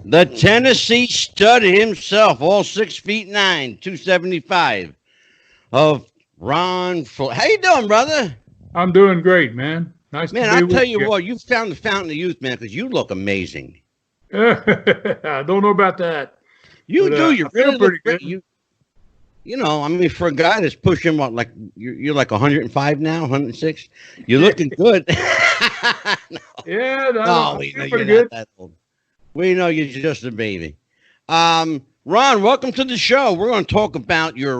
The Tennessee stud himself, all 6'9", 275, of Ron Fuller. How you doing, brother? I'm doing great, man. Nice Man, to be I'll with tell you what, you found the fountain of youth, man, because you look amazing. I don't know about that. You but, do. You I feel really pretty look great. good. You know, I mean, for a guy that's pushing what, like you're like 105 now, 106. You're looking good. Yeah, No, I we know feel you're pretty not good. that old. We know you're just a baby. Ron, welcome to the show. We're going to talk about your.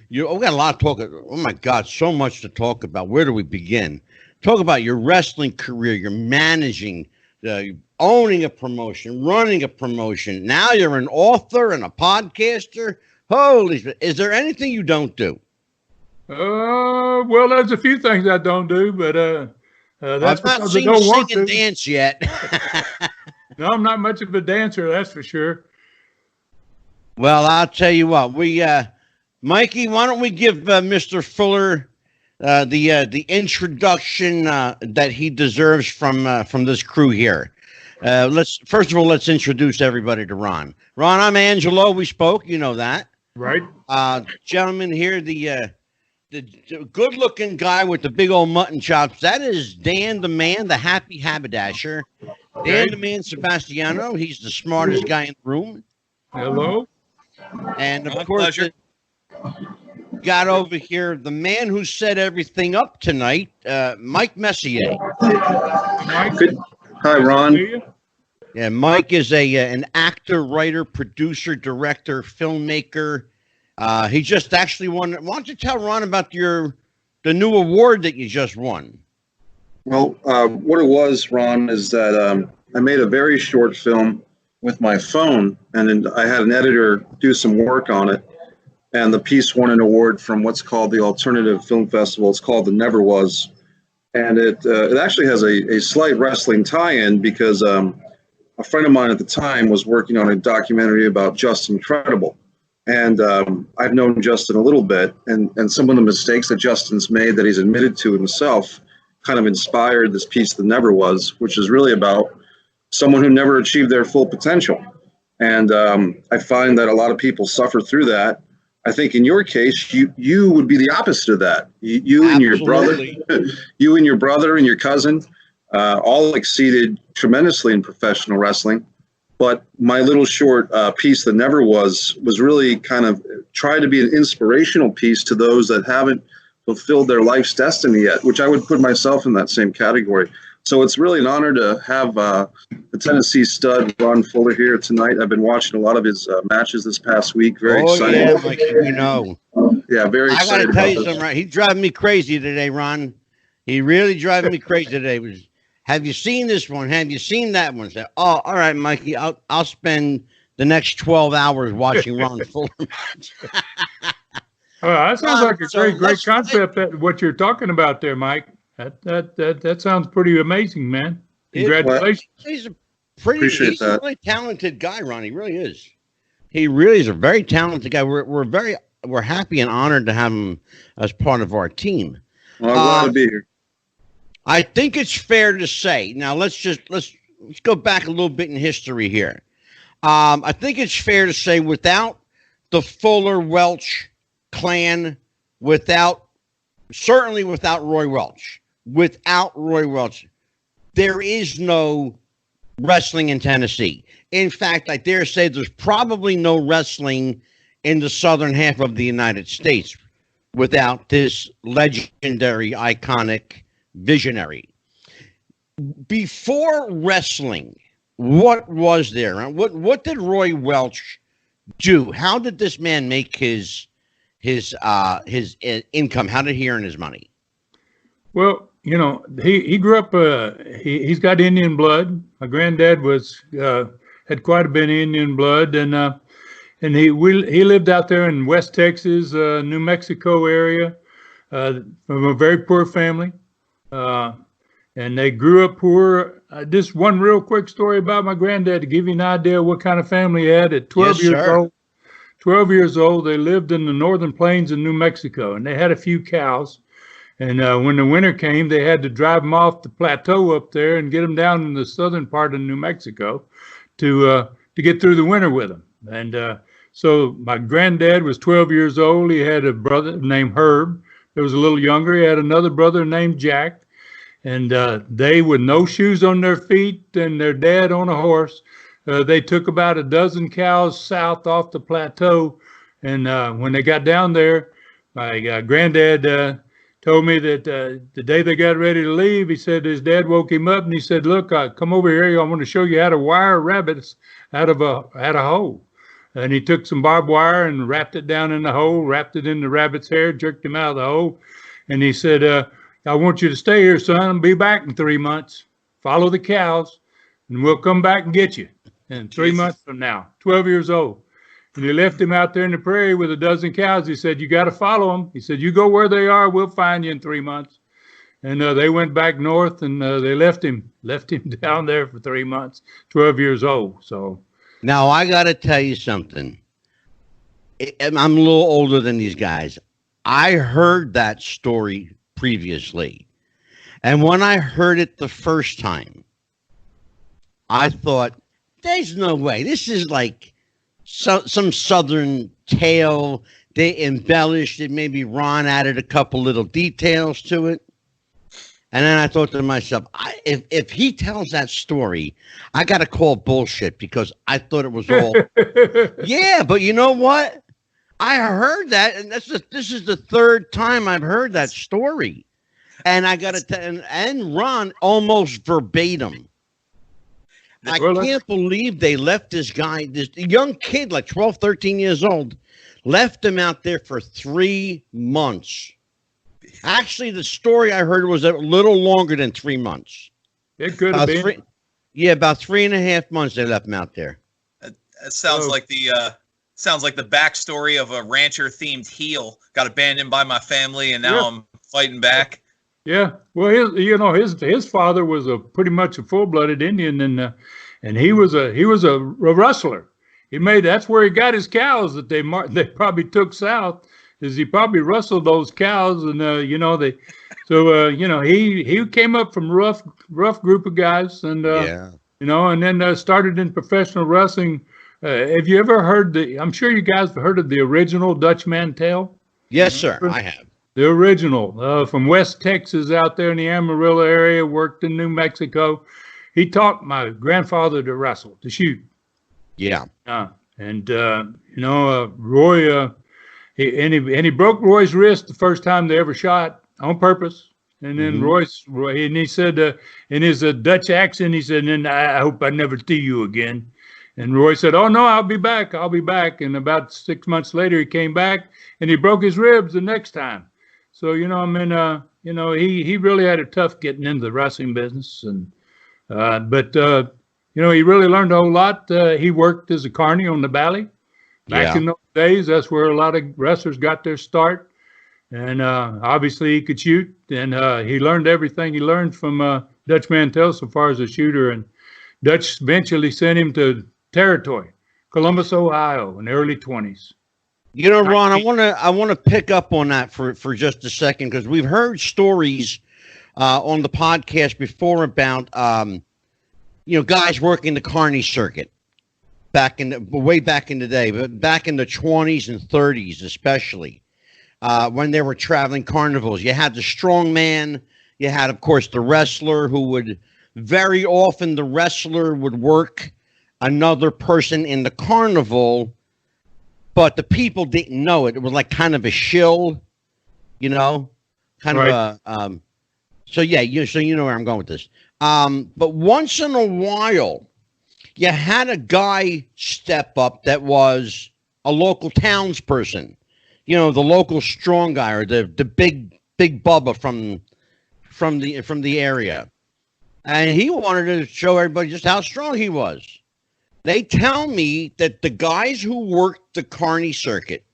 We got a lot to talk. Oh my God, so much to talk about. Where do we begin? Talk about your wrestling career. You're managing, owning a promotion, running a promotion. Now you're an author and a podcaster. Holy! Is there anything you don't do? Well, there's a few things I don't do, but that's I've not because I seen you don't sing want and to. dance yet. No, I'm not much of a dancer, that's for sure. Well, I'll tell you what. Mikey, why don't we give Mr. Fuller the introduction that he deserves from this crew here. Let's introduce everybody to Ron. Ron, I'm Angelo. We spoke, you know that. Right? Gentlemen here, the good-looking guy with the big old mutton chops. That is Dan the Man, the happy haberdasher. Dan the Man Sebastiano. He's the smartest guy in the room. Hello? And of course, got over here the man who set everything up tonight, Mike Messier. Mike? Hi, Ron. Yeah, Mike is an actor, writer, producer, director, filmmaker. He just actually won. Why don't you tell Ron about the new award that you just won? Well, what it was, Ron, is that I made a very short film with my phone, and then I had an editor do some work on it. And the piece won an award from what's called the Alternative Film Festival. It's called The Never Was. And it actually has a slight wrestling tie-in because a friend of mine at the time was working on a documentary about Justin Credible. And I've known Justin a little bit, and some of the mistakes that Justin's made that he's admitted to himself kind of inspired this piece, The Never Was, which is really about someone who never achieved their full potential. And I find that a lot of people suffer through that. I think in your case, you would be the opposite of that. You and your brother, you and your brother and your cousin all exceeded tremendously in professional wrestling. But my little short piece that never was really kind of try to be an inspirational piece to those that haven't fulfilled their life's destiny yet, which I would put myself in that same category. So it's really an honor to have the Tennessee stud, Ron Fuller, here tonight. I've been watching a lot of his matches this past week. Very excited. Yeah, Mike, you know. Yeah, very excited. I got to tell you something, right? He's driving me crazy today, Ron. He really driving me crazy today. Have you seen this one? Have you seen that one? Say, oh, all right, Mikey, I'll spend the next 12 hours watching Ron Fuller match. That sounds like a great concept, what you're talking about there, Mike. That sounds pretty amazing, man. Congratulations. He's a really talented guy, Ron. He really is. He really is a very talented guy. We're happy and honored to have him as part of our team. Well, I'm glad to be here. I think it's fair to say. Now let's go back a little bit in history here. I think it's fair to say without the Fuller Welch clan, certainly without Roy Welch. Without Roy Welch, there is no wrestling in Tennessee. In fact, I dare say there's probably no wrestling in the southern half of the United States without this legendary, iconic visionary. Before wrestling, what was there? What did Roy Welch do? How did this man make his income? How did he earn his money? Well, you know, he grew up. He's got Indian blood. My granddad had quite a bit of Indian blood, and he lived out there in West Texas, New Mexico area, from a very poor family, and they grew up poor. Just one real quick story about my granddad to give you an idea what kind of family he had. At 12 years old, they lived in the northern plains of New Mexico, and they had a few cows. And when the winter came, they had to drive them off the plateau up there and get them down in the southern part of New Mexico to get through the winter with them. And so my granddad was 12 years old. He had a brother named Herb that was a little younger. He had another brother named Jack. And they, with no shoes on their feet and their dad on a horse, they took about a dozen cows south off the plateau. And when they got down there, my granddad told me that the day they got ready to leave, he said his dad woke him up and he said, "Look, come over here. I want to show you how to wire rabbits out of a hole." And he took some barbed wire and wrapped it down in the hole, wrapped it in the rabbit's hair, jerked him out of the hole. And he said, "I want you to stay here, son, and be back in 3 months. Follow the cows, and we'll come back and get you." And 3 months from now, 12 years old. And he left him out there in the prairie with a dozen cows. He said, "You got to follow them." He said, "You go where they are, we'll find you in 3 months." And they went back north, and they left him down there for 3 months, 12 years old. So now I got to tell you something. I'm a little older than these guys. I heard that story previously. And when I heard it the first time, I thought, there's no way. This is like some Southern tale. They embellished it. Maybe Ron added a couple little details to it. And then I thought to myself, if he tells that story, I got to call bullshit because I thought it was all. Yeah, but you know what? I heard that, and this is the third time I've heard that story. And I got to and Ron almost verbatim. I can't believe they left this guy, this young kid, like 12, 13 years old, left him out there for 3 months. Actually, the story I heard was a little longer than 3 months. It could have been. About 3.5 months they left him out there. That sounds like the backstory of a rancher-themed heel. Got abandoned by my family, and now I'm fighting back. Yeah, well, his father was pretty much a full-blooded Indian, and he was a rustler. That's where he got his cows that they probably took south. Is he probably rustled those cows, and he came up from rough group of guys, and and then started in professional wrestling. Have you ever heard I'm sure you guys have heard of the original Dutch Mantell? Yes, sir, I have. The original, from West Texas out there in the Amarillo area, worked in New Mexico. He taught my grandfather to wrestle, to shoot. Yeah. Roy, he broke Roy's wrist the first time they ever shot on purpose. And then Roy, he said, in his Dutch accent, he said, "And I hope I never see you again." And Roy said, "Oh, no, I'll be back. I'll be back." And about 6 months later, he came back and he broke his ribs the next time. So, he really had it tough getting into the wrestling business. And, he really learned a whole lot. He worked as a carny on the Valley. Back in those days, that's where a lot of wrestlers got their start. And obviously he could shoot. And he learned everything he learned from Dutch Mantell so far as a shooter. And Dutch eventually sent him to Territory, Columbus, Ohio, in the early 20s. Ron, I want to pick up on that for just a second, because we've heard stories on the podcast before about guys working the carny circuit way back in the day, but back in the 20s and 30s especially, when they were traveling carnivals. You had the strong man, you had, of course, the wrestler, who would very often the wrestler would work another person in the carnival, but the people didn't know it. It was like kind of a shill, kind of a. So you know where I'm going with this. But once in a while, you had a guy step up that was a local townsperson, the local strong guy, or the big Bubba from the area, and he wanted to show everybody just how strong he was. They tell me that the guys who worked the carny circuit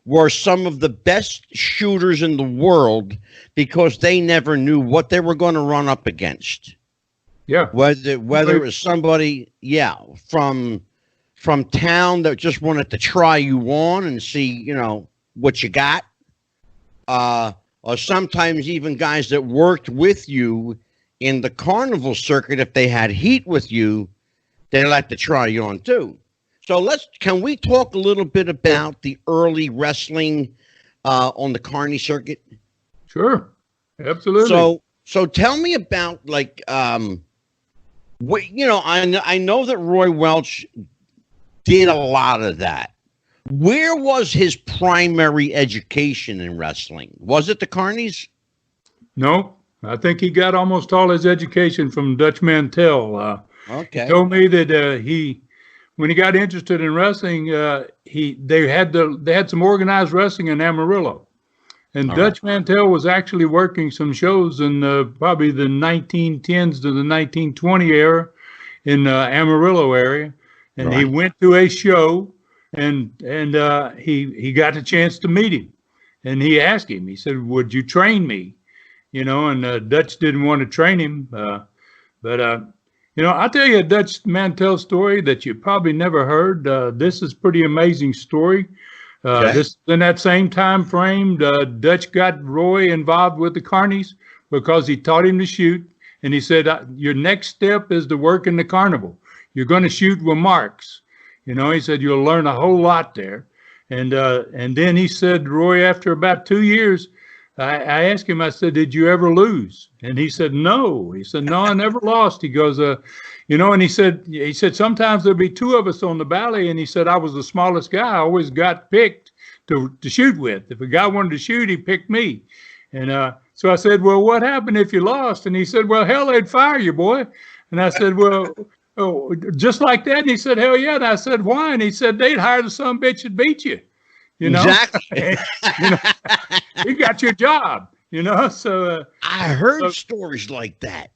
were some of the best shooters in the world because they never knew what they were going to run up against. Yeah. Whether it was somebody, from town that just wanted to try you on and see, what you got. Or sometimes even guys that worked with you in the carnival circuit, if they had heat with you, they like to try you on too. So can we talk a little bit about the early wrestling on the Carney circuit? Sure, absolutely. So tell me about like I know that Roy Welch did a lot of that. Where was his primary education in wrestling? Was it the Carneys? No, I think he got almost all his education from Dutch Mantell. Okay. He told me that when he got interested in wrestling, they had some organized wrestling in Amarillo, and Dutch Mantell was actually working some shows in probably the 1910s to the 1920 era in Amarillo area, and he went to a show, and he got a chance to meet him, and he asked him. He said, "Would you train me?" And Dutch didn't want to train him, but I'll tell you a Dutch Mantell story that you probably never heard. This is pretty amazing story. This in that same time frame, Dutch got Roy involved with the Carneys because he taught him to shoot, and he said, "Your next step is to work in the carnival. You're going to shoot with marks." He said you'll learn a whole lot there, and then he said, Roy, after about 2 years. I asked him, I said, "Did you ever lose?" And he said, "No." He said, "No, I never lost." He goes, and he said, "Sometimes there'd be two of us on the valley." And he said, "I was the smallest guy. I always got picked to shoot with. If a guy wanted to shoot, he picked me." And so I said, "Well, what happened if you lost?" And he said, "Well, hell, they'd fire you, boy." And I said, "Well, oh, just like that?" And he said, "Hell yeah." And I said, "Why?" And he said, "They'd hire the some bitch that beat you." Exactly. You got your job, so I heard stories like that.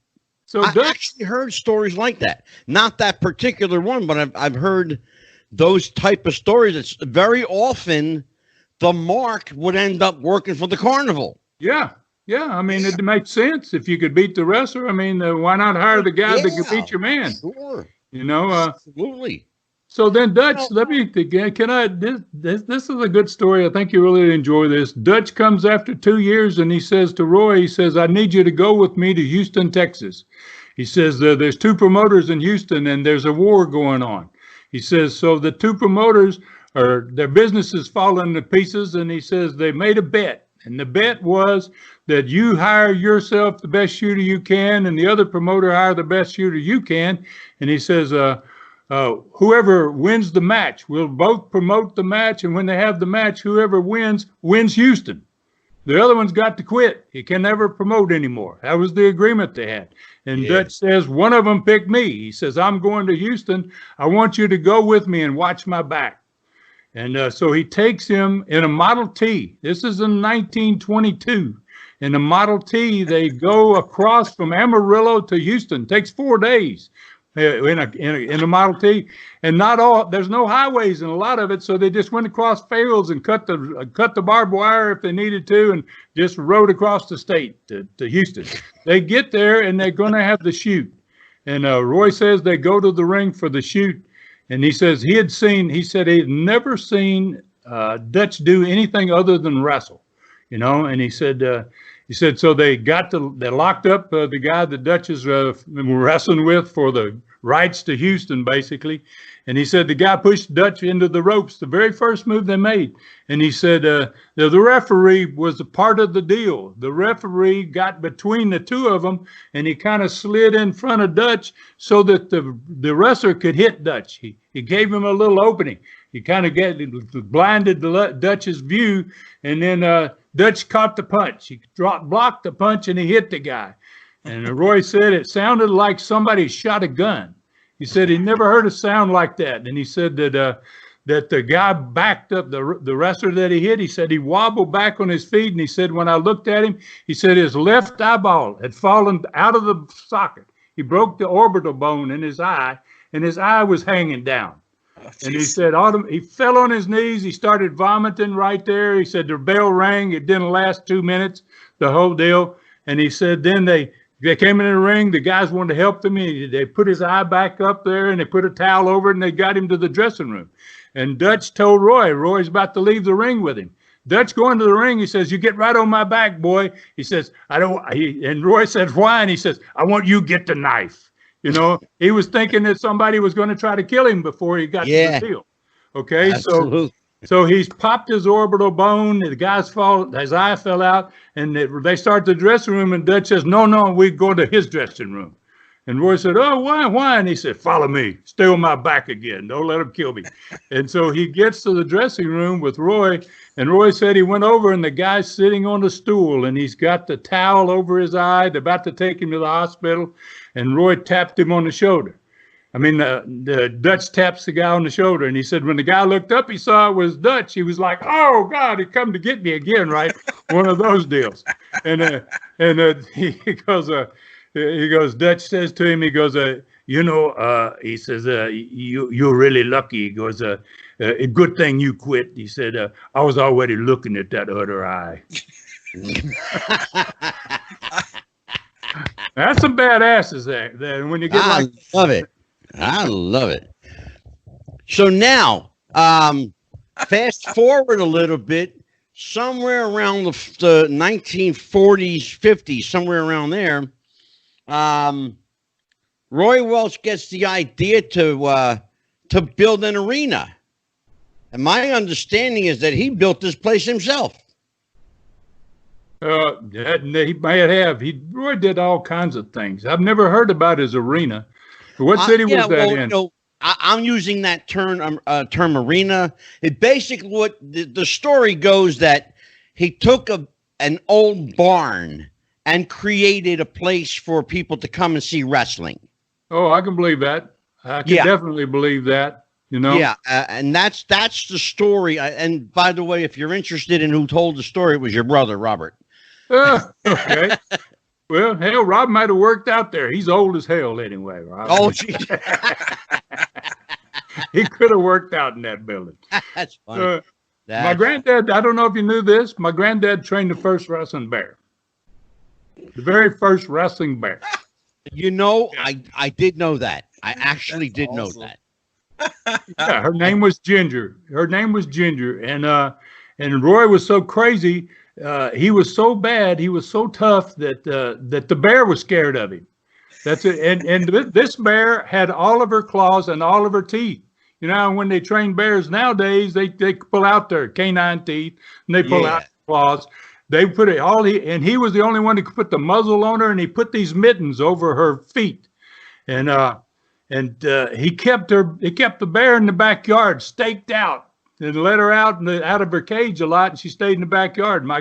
So I actually heard stories like that. Not that particular one, but I've heard those type of stories. It's very often the mark would end up working for the carnival. Yeah. I mean, it makes sense. If you could beat the wrestler, I mean, why not hire the guy that could beat your man? Sure. Absolutely. So then Dutch, this is a good story. I think you really enjoy this. Dutch comes after 2 years and he says to Roy, he says, "I need you to go with me to Houston, Texas." He says, "There's two promoters in Houston and there's a war going on." He says, so the two promoters their business is falling to pieces. And he says, they made a bet. And the bet was that you hire yourself the best shooter you can and the other promoter hire the best shooter you can. And he says, whoever wins the match, we'll both promote the match. And when they have the match, whoever wins Houston. The other one's got to quit. He can never promote anymore. That was the agreement they had. And Dutch says, one of them picked me. He says, "I'm going to Houston. I want you to go with me and watch my back." And so he takes him in a Model T. This is in 1922. In a Model T, they go across from Amarillo to Houston. It takes 4 days. In a Model T, and there's no highways in a lot of it, so they just went across fields and cut the barbed wire if they needed to, and just rode across the state to Houston. They get there and they're going to have the shoot, and Roy says they go to the ring for the shoot, and he says he had never seen Dutch do anything other than wrestle, and he said, so they locked up the guy that Dutch is wrestling with for the rights to Houston, basically. And he said the guy pushed Dutch into the ropes, the very first move they made. And he said the referee was a part of the deal. The referee got between the two of them, and he kind of slid in front of Dutch so that the wrestler could hit Dutch. He gave him a little opening. He kind of blinded Dutch's view, and then Dutch caught the punch. He blocked the punch, and he hit the guy. And Roy said it sounded like somebody shot a gun. He said he never heard a sound like that. And he said that the guy backed up the wrestler that he hit. He said he wobbled back on his feet, and he said when I looked at him, he said his left eyeball had fallen out of the socket. He broke the orbital bone in his eye, and his eye was hanging down. And he said he fell on his knees. He started vomiting right there. He said the bell rang. It didn't last 2 minutes, the whole deal. And he said then they came in the ring. The guys wanted to help him. They put his eye back up there, and they put a towel over it, and they got him to the dressing room. And Dutch told Roy's about to leave the ring with him. Dutch going to the ring, he says, "You get right on my back, boy." He says, and Roy said, "Why?" And he says, "I want you to get the knife." You know, he was thinking that somebody was going to try to kill him before he got to the field. Okay, Absolutely. so he's popped his orbital bone. His eye fell out, and they start the dressing room. And Dutch says, "No, we go to his dressing room." And Roy said, "Oh, why?" And he said, "Follow me. Stay on my back again. Don't let him kill me." And so he gets to the dressing room with Roy. And Roy said he went over, and the guy's sitting on the stool, and he's got the towel over his eye. They're about to take him to the hospital, and Roy tapped him on the shoulder. The Dutch taps the guy on the shoulder, and he said when the guy looked up, he saw it was Dutch. He was like, "Oh God, he come to get me again," right? One of those deals. And he goes. Dutch says to him, he goes, he says, you're really lucky. He goes, a good thing you quit. He said, I was already looking at that other eye. That's some badasses there. When you get I love it. I love it. So now, fast forward a little bit, somewhere around the 1940s, 50s, somewhere around there, Roy Welch gets the idea to build an arena. And my understanding is that he built this place himself. He might have. Roy did all kinds of things. I've never heard about his arena. What city was that in? I'm using that term arena. It basically what the story goes that he took an old barn and created a place for people to come and see wrestling. Oh, I can believe that. I can definitely believe that. You know. Yeah, and that's the story. And by the way, if you're interested in who told the story, it was your brother, Robert. Okay. Well, hell, Rob might have worked out there. He's old as hell anyway, Rob. Oh, geez. He could have worked out in that building. That's funny. My granddad, I don't know if you knew this, my granddad trained the first wrestling bear. The very first wrestling bear. You know, I did know that. I actually did know that. Yeah, her name was Ginger. And Roy was so crazy. He was so bad. He was so tough that the bear was scared of him. That's it. And this bear had all of her claws and all of her teeth. You know, when they train bears nowadays, they pull out their canine teeth and they pull out claws. They put it all. And he was the only one who could put the muzzle on her, and he put these mittens over her feet. And he kept the bear in the backyard, staked out. And let her out of her cage a lot, and she stayed in the backyard. My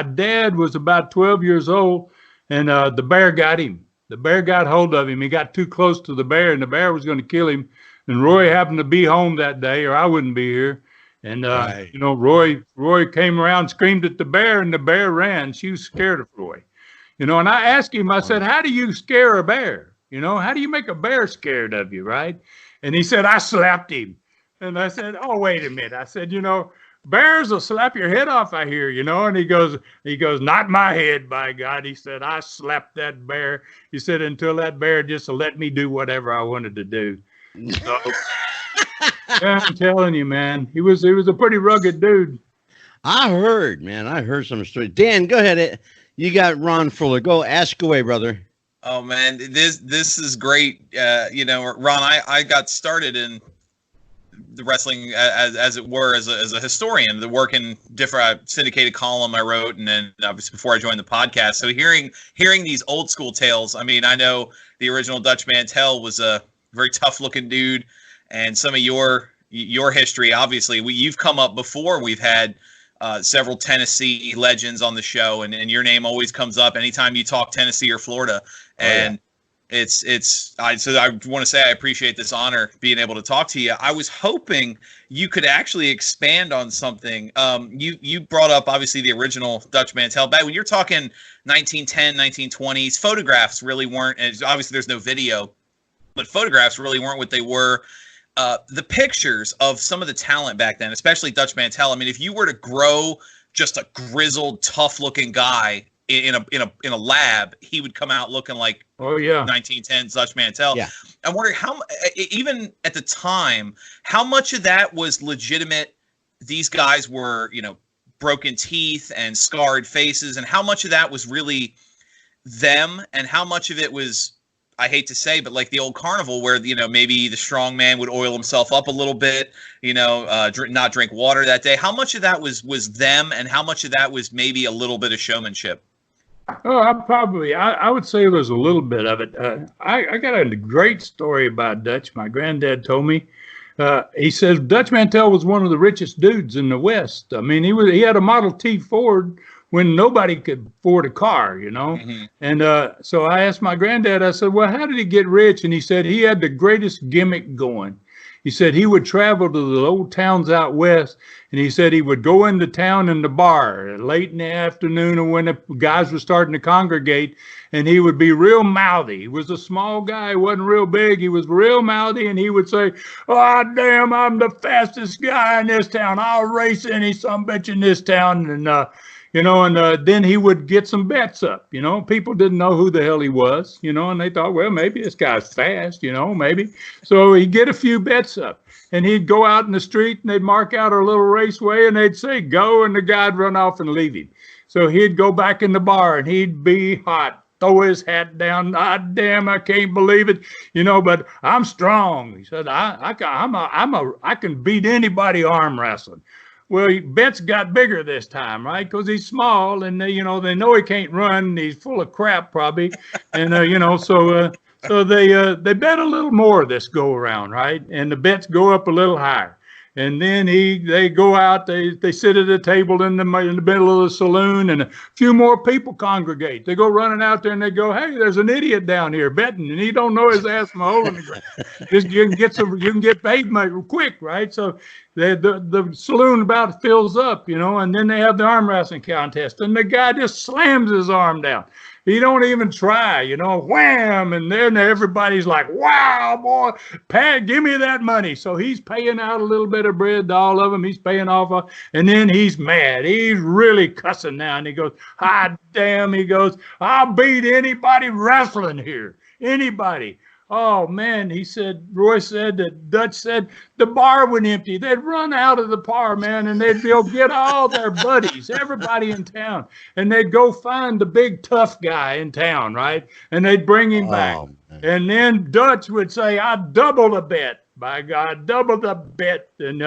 dad was about 12 years old, and the bear got him. The bear got hold of him. He got too close to the bear, and the bear was going to kill him. And Roy happened to be home that day, or I wouldn't be here. And you know, Roy came around, screamed at the bear, and the bear ran. She was scared of Roy. You know, and I asked him, I said, "How do you scare a bear? You know, how do you make a bear scared of you, right?" And he said, "I slapped him." And I said, "Oh, wait a minute." I said, "You know, bears will slap your head off, I hear, you know." And he goes, "Not my head, by God." He said, "I slapped that bear." He said, "Until that bear just let me do whatever I wanted to do." So, yeah, I'm telling you, man, he was a pretty rugged dude. I heard some stories. Dan, go ahead. You got Ron Fuller. Go ask away, brother. Oh man, this is great. You know, Ron, I got started in the wrestling as it were as a historian, the work in different syndicated column I wrote, and then obviously before I joined the podcast. So hearing these old school tales, I mean, I know the original Dutch Mantell was a very tough looking dude, and some of your history, obviously, you've come up before. We've had several Tennessee legends on the show, and your name always comes up anytime you talk Tennessee or Florida, and. So I want to say I appreciate this honor being able to talk to you. I was hoping you could actually expand on something. You brought up obviously the original Dutch Mantell. Back when you're talking 1910, 1920s, photographs really weren't, and obviously there's no video, but photographs really weren't what they were. The pictures of some of the talent back then, especially Dutch Mantell. I mean, if you were to grow just a grizzled, tough-looking guy in a lab, he would come out looking like 1910s Dutch Mantell. Yeah. I'm wondering how, even at the time, how much of that was legitimate. These guys were, you know, broken teeth and scarred faces, and how much of that was really them, and how much of it was, I hate to say, but like the old carnival where, maybe the strong man would oil himself up a little bit, not drink water that day. How much of that was them, and how much of that was maybe a little bit of showmanship? Oh, I would say there's a little bit of it. I got a great story about Dutch. My granddad told me. He says Dutch Mantell was one of the richest dudes in the West. I mean, he had a Model T Ford when nobody could afford a car, Mm-hmm. And so I asked my granddad, I said, well, how did he get rich? And he said he had the greatest gimmick going. He said he would travel to the old towns out west, and he said he would go into town in the bar late in the afternoon or when the guys were starting to congregate, and he would be real mouthy. He was a small guy, he wasn't real big. He was real mouthy, and he would say, oh, damn, I'm the fastest guy in this town. I'll race any sumbitch in this town. And then he would get some bets up. People didn't know who the hell he was, and they thought, well, maybe this guy's fast, maybe. So he'd get a few bets up, and he'd go out in the street, and they'd mark out a little raceway, and they'd say, go, and the guy'd run off and leave him. So he'd go back in the bar, and he'd be hot, throw his hat down. Ah, damn, I can't believe it, but I'm strong. He said, I can beat anybody arm wrestling. Well, Betts got bigger this time, right? Because he's small, and they know he can't run. And he's full of crap, probably, and so they bet a little more this go around, right? And the bets go up a little higher, and then they go out. They sit at a table in the middle of the saloon, and a few more people congregate. They go running out there, and they go, "Hey, there's an idiot down here betting, and he don't know his ass from a hole in the ground. Just you can get paid quick, right?" So the saloon about fills up, and then they have the arm wrestling contest, and the guy just slams his arm down. He don't even try, wham, and then everybody's like, wow, boy, Pat, give me that money. So he's paying out a little bit of bread to all of them. He's paying off, and then he's mad. He's really cussing now, and he goes, ah, damn, he goes, I'll beat anybody wrestling here, anybody. Oh, man, he said, Roy said that Dutch said the bar would empty. They'd run out of the bar, man, and they'd go get all their buddies, everybody in town, and they'd go find the big tough guy in town, right? And they'd bring him back. Man. And then Dutch would say, I double the bet. By God, double the bet. And,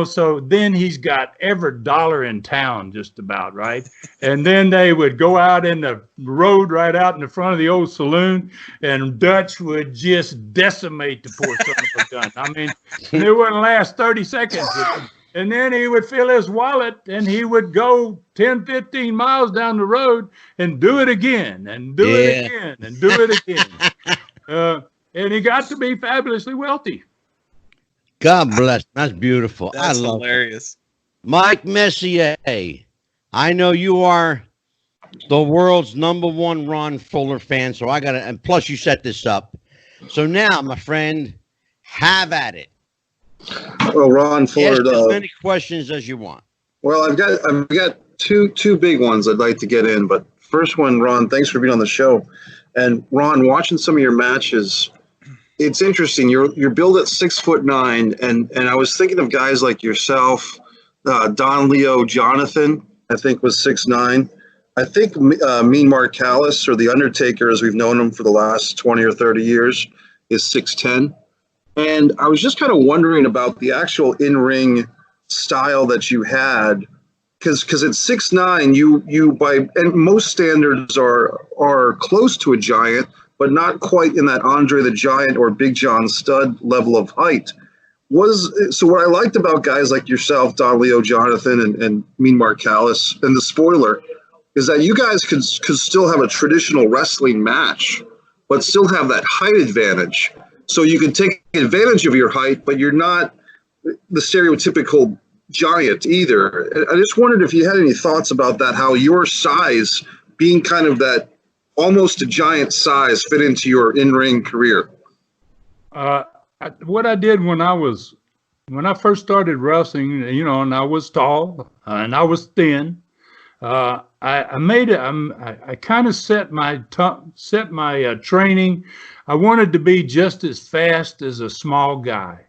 so then he's got every dollar in town just about, right? And then they would go out in the road right out in the front of the old saloon, and Dutch would just decimate the poor son of a gun. I mean, it wouldn't last 30 seconds. And then he would fill his wallet, and he would go 10, 15 miles down the road and do it again, and do it again, and do it again. And he got to be fabulously wealthy. God bless. That's beautiful. That's I love hilarious. it. Mike Messier, I know you are the world's #1 Ron Fuller fan, so and plus you set this up. So now, my friend, have at it. Well, Ron Fuller. Ask as many questions as you want. Well, I've got two big ones I'd like to get in, but first one, Ron, thanks for being on the show. And Ron, watching some of your matches, it's interesting. You're billed at 6'9", and I was thinking of guys like yourself, Don Leo Jonathan, I think was 6'9". I think Mean Mark Callis, or the Undertaker, as we've known him for the last 20 or 30 years, is 6'10". And I was just kind of wondering about the actual in-ring style that you had, because at 6'9", you by and most standards are close to a giant, but not quite in that Andre the Giant or Big John Studd level of height. So what I liked about guys like yourself, Don Leo Jonathan and Mean Mark Callis, and the Spoiler, is that you guys could still have a traditional wrestling match, but still have that height advantage. So you can take advantage of your height, but you're not the stereotypical giant either. I just wondered if you had any thoughts about that, how your size, being kind of that almost a giant size, fit into your in-ring career. What I did when I first started wrestling, and I was tall and I was thin. I kind of set my training. I wanted to be just as fast as a small guy.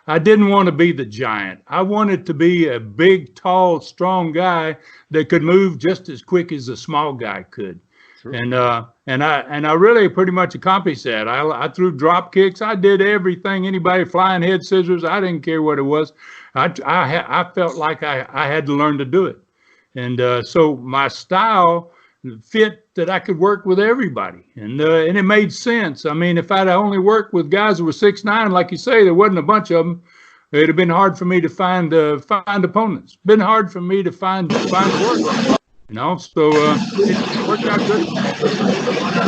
I didn't want to be the giant. I wanted to be a big, tall, strong guy that could move just as quick as a small guy could. And I really pretty much accomplished that. I threw drop kicks. I did everything. Anybody flying head scissors, I didn't care what it was. I felt like I had to learn to do it. And so my style fit that I could work with everybody, and it made sense. I mean, if I'd only worked with guys who were 6'9", like you say, there wasn't a bunch of them. It'd have been hard for me to find opponents. Been hard for me to find work. You know, so it worked out good.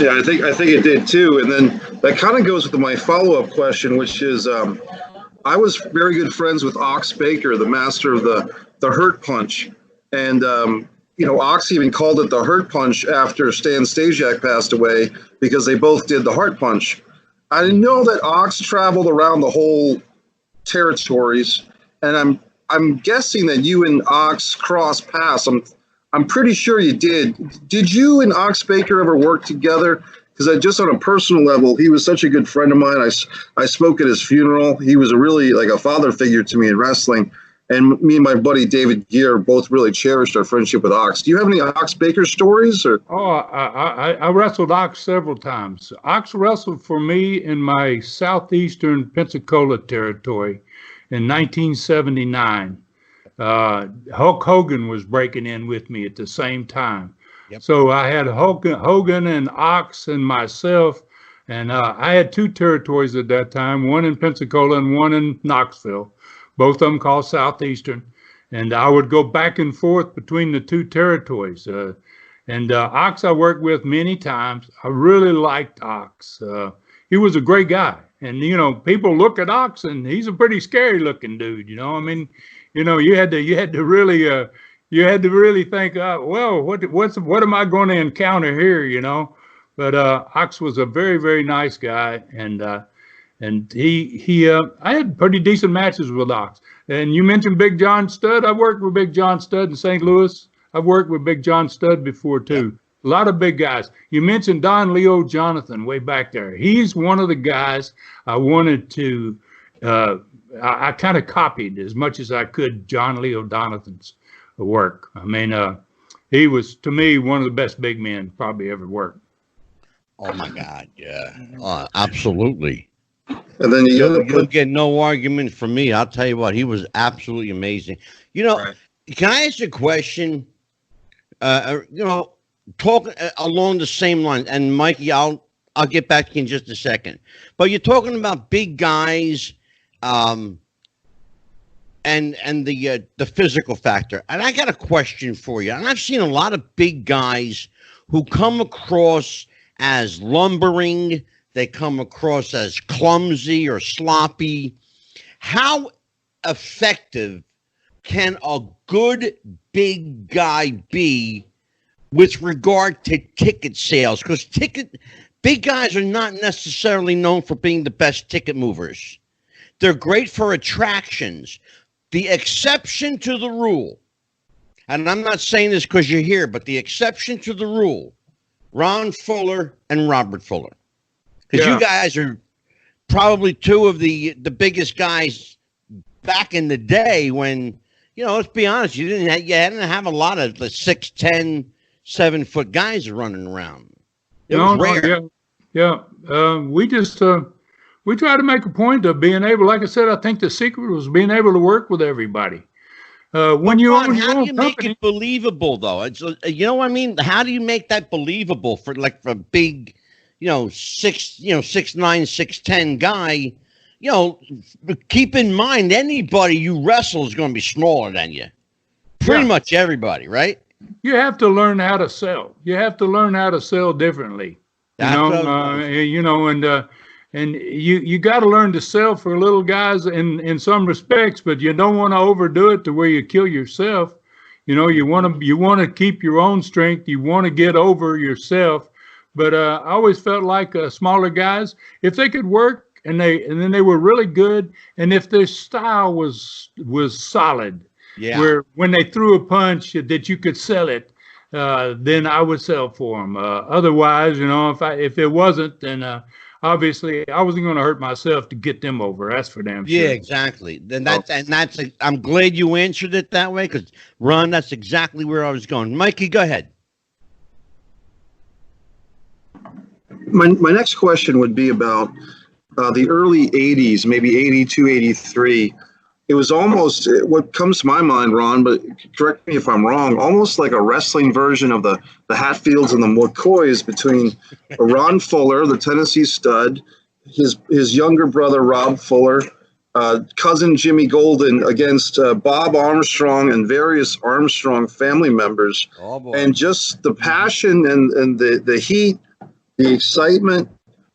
Yeah, I think it did too. And then that kind of goes with my follow-up question, which is, I was very good friends with Ox Baker, the master of the Hurt Punch, and Ox even called it the Hurt Punch after Stan Stasiak passed away because they both did the Heart Punch. I know that Ox traveled around the whole territories, and I'm guessing that you and Ox crossed paths. I'm pretty sure you did. Did you and Ox Baker ever work together? Because just on a personal level, he was such a good friend of mine. I spoke at his funeral. He was really like a father figure to me in wrestling. And me and my buddy David Gear both really cherished our friendship with Ox. Do you have any Ox Baker stories? Or? Oh, I wrestled Ox several times. Ox wrestled for me in my southeastern Pensacola territory in 1979. Hulk Hogan was breaking in with me at the same time. Yep. So I had Hogan and Ox and myself, and I had two territories at that time, one in Pensacola and one in Knoxville, both of them called Southeastern. And I would go back and forth between the two territories. And Ox I worked with many times. I really liked Ox. He was a great guy. And, people look at Ox and he's a pretty scary looking dude, I mean, you had to really think, well, what am I going to encounter here, But Ox was a very, very nice guy, and I had pretty decent matches with Ox. And you mentioned Big John Studd. I worked with Big John Studd in St. Louis. I've worked with Big John Studd before too. A lot of big guys. You mentioned Don Leo Jonathan way back there. He's one of the guys I wanted to. I kind of copied as much as I could John Leo Jonathan's work. I mean, he was, to me, one of the best big men probably ever worked. Oh, my God, yeah. Absolutely. And then you'll get no argument from me. I'll tell you what, he was absolutely amazing. Right. Can I ask you a question? Talking along the same line, and Mikey, I'll get back to you in just a second. But you're talking about big guys, and the physical factor. And I got a question for you. And I've seen a lot of big guys who come across as lumbering. They come across as clumsy or sloppy. How effective can a good big guy be with regard to ticket sales? Because big guys are not necessarily known for being the best ticket movers. They're great for attractions. The exception to the rule, and I'm not saying this because you're here, but the exception to the rule, Ron Fuller and Robert Fuller. Because you guys are probably two of the biggest guys back in the day when, let's be honest, you didn't have a lot of the 6'10", 7-foot guys running around. It was rare. We try to make a point of being able, like I said, I think the secret was being able to work with everybody. When you own your own company, how do you make it believable, though? It's, you know what I mean? How do you make that believable for big, 6'9", 6'10" guy? Keep in mind, anybody you wrestle is going to be smaller than you. Pretty much everybody, right? You have to learn how to sell. You have to learn how to sell differently. And you got to learn to sell for little guys in some respects, but you don't want to overdo it to where you kill yourself. You want to keep your own strength. You want to get over yourself. But I always felt like smaller guys, if they could work and then they were really good, and if their style was solid, where when they threw a punch that you could sell it, then I would sell for them. Otherwise, if it wasn't, then obviously I wasn't going to hurt myself to get them over. That's for damn sure. Yeah, exactly. I'm glad you answered it that way, because Ron, that's exactly where I was going. Mikey, go ahead. My next question would be about the early 80s, maybe 82, 83. It was almost, what comes to my mind, Ron, but correct me if I'm wrong, almost like a wrestling version of the Hatfields and the McCoys between Ron Fuller, the Tennessee stud, his younger brother, Rob Fuller, cousin Jimmy Golden against Bob Armstrong and various Armstrong family members. Oh, boy. And just the passion and the heat, the excitement,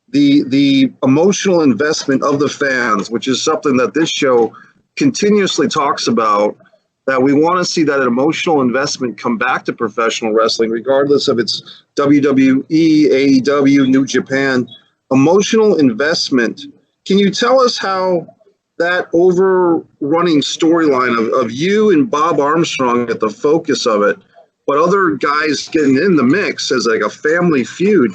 the emotional investment of the fans, which is something that this show continuously talks about, that we want to see that emotional investment come back to professional wrestling, regardless of its WWE, AEW, New Japan. Emotional investment. Can you tell us how that overrunning storyline of you and Bob Armstrong at the focus of it, but other guys getting in the mix as like a family feud,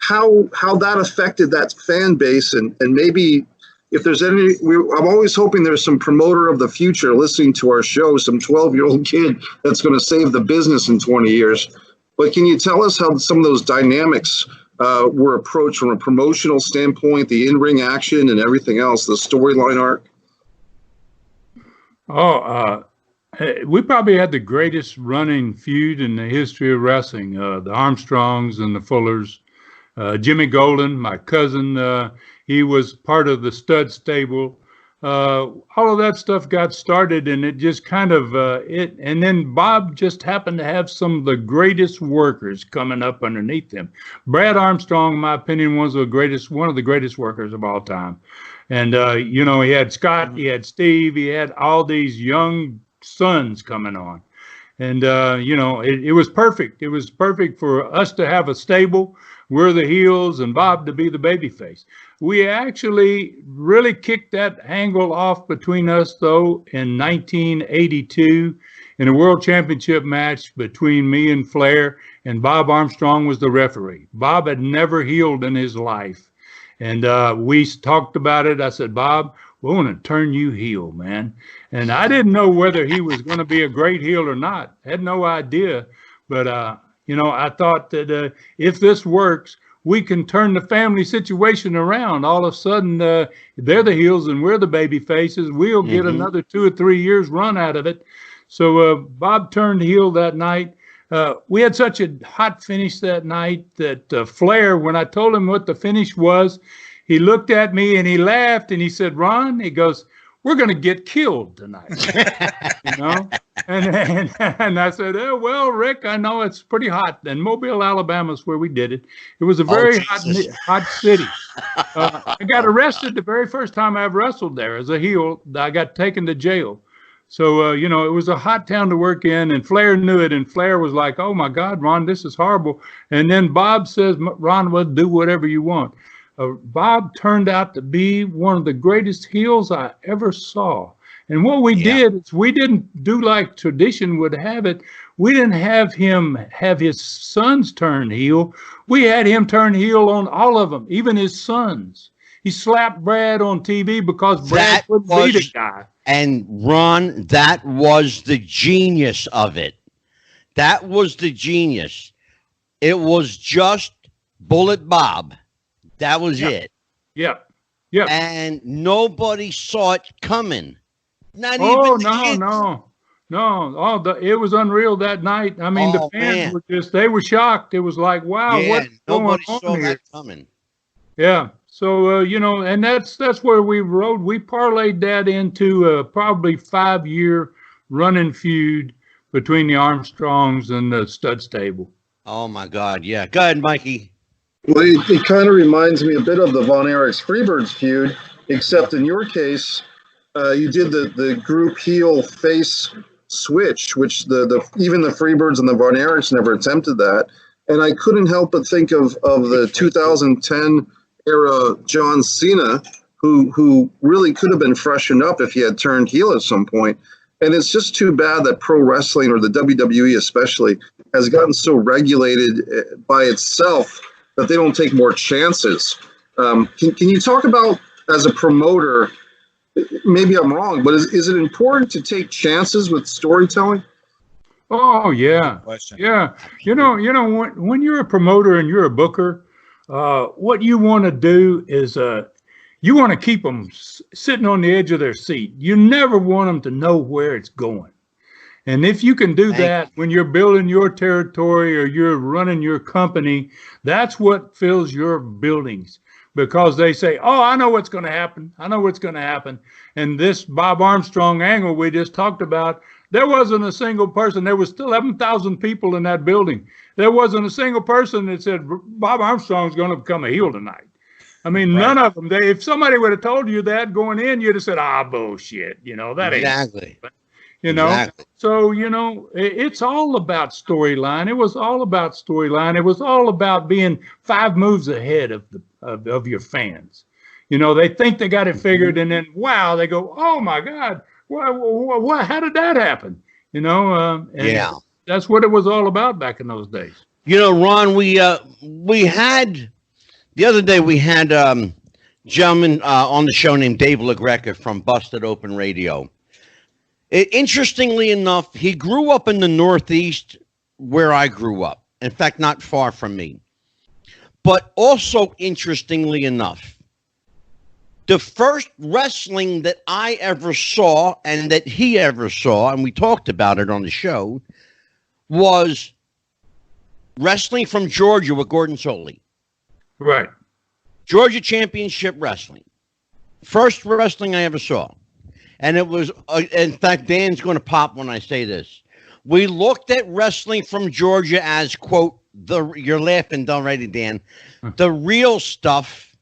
how that affected that fan base, and maybe if there's any, I'm always hoping there's some promoter of the future listening to our show, some 12-year-old kid that's going to save the business in 20 years. But can you tell us how some of those dynamics were approached from a promotional standpoint, the in-ring action and everything else, the storyline arc? We probably had the greatest running feud in the history of wrestling, the Armstrongs and the Fullers. Jimmy Golden, my cousin, he was part of the stud stable. All of that stuff got started, and it just kind of and then Bob just happened to have some of the greatest workers coming up underneath him. Brad Armstrong, in my opinion, one of the greatest workers of all time. And he had Scott, he had Steve, he had all these young sons coming on. And it was perfect. It was perfect for us to have a stable. We're the heels and Bob to be the babyface. We actually really kicked that angle off between us, though, in 1982 in a world championship match between me and Flair, and Bob Armstrong was the referee. Bob had never healed in his life. And we talked about it. I said, Bob, we want to turn you heel, man. And I didn't know whether he was going to be a great heel or not. Had no idea. But, I thought that if this works, we can turn the family situation around. All of a sudden, they're the heels and we're the baby faces. We'll get another 2 or 3 years run out of it. So Bob turned heel that night. We had such a hot finish that night that Flair, when I told him what the finish was, he looked at me and he laughed and he said, Ron, he goes, we're going to get killed tonight. And I said, oh, well, Rick, I know it's pretty hot. And Mobile, Alabama is where we did it. It was a very hot city. I got arrested the very first time I ever wrestled there as a heel. I got taken to jail. So, it was a hot town to work in, and Flair knew it. And Flair was like, oh, my God, Ron, this is horrible. And then Bob says, Ron, well, do whatever you want. Bob turned out to be one of the greatest heels I ever saw. And what we did is we didn't do like tradition would have it. We didn't have him have his sons turn heel. We had him turn heel on all of them, even his sons. He slapped Brad on TV because Brad couldn't beat a guy. And Ron, that was the genius of it. That was the genius. It was just Bullet Bob. That was it. Yep. And nobody saw it coming. Not even no. It was unreal that night. I mean, the fans were they were shocked. It was like, wow, what's going on here? Nobody saw that coming. Yeah. So, and that's where we rode. We parlayed that into a probably 5-year running feud between the Armstrongs and the stud stable. Oh, my God. Yeah. Go ahead, Mikey. Well, it kind of reminds me a bit of the Von Erichs Freebirds feud, except in your case, you did the group heel face switch, which even the Freebirds and the Von Erichs never attempted that. And I couldn't help but think of the 2010 era John Cena, who really could have been freshened up if he had turned heel at some point. And it's just too bad that pro wrestling, or the WWE especially, has gotten so regulated by itself that they don't take more chances. Can you talk about, as a promoter, maybe I'm wrong, but is it important to take chances with storytelling? Oh, yeah. Question. Yeah. When you're a promoter and you're a booker, what you want to do is you want to keep them sitting on the edge of their seat. You never want them to know where it's going. And if you can do that when you're building your territory or you're running your company, that's what fills your buildings, because they say, oh, I know what's going to happen. I know what's going to happen. And this Bob Armstrong angle we just talked about, there wasn't a single person. There was still 11,000 people in that building. There wasn't a single person that said Bob Armstrong's going to become a heel tonight. I mean, none of them. If somebody would have told you that going in, you'd have said, bullshit. You know, that ain't. Exactly. You know, so, you know, it's all about storyline. It was all about storyline. It was all about being 5 moves ahead of your fans. You know, they think they got it figured, and then, wow, they go, oh, my God, what, how did that happen? You know, and that's what it was all about back in those days. You know, Ron, we had, the other day we had gentleman on the show named Dave LaGreca from Busted Open Radio. Interestingly enough, he grew up in the Northeast where I grew up. In fact, not far from me. But also, interestingly enough, the first wrestling that I ever saw and that he ever saw, and we talked about it on the show, was wrestling from Georgia with Gordon Soley. Right. Georgia Championship Wrestling. First wrestling I ever saw. And it was, in fact, Dan's going to pop when I say this. We looked at wrestling from Georgia as, quote, you're laughing already, Dan, the real stuff,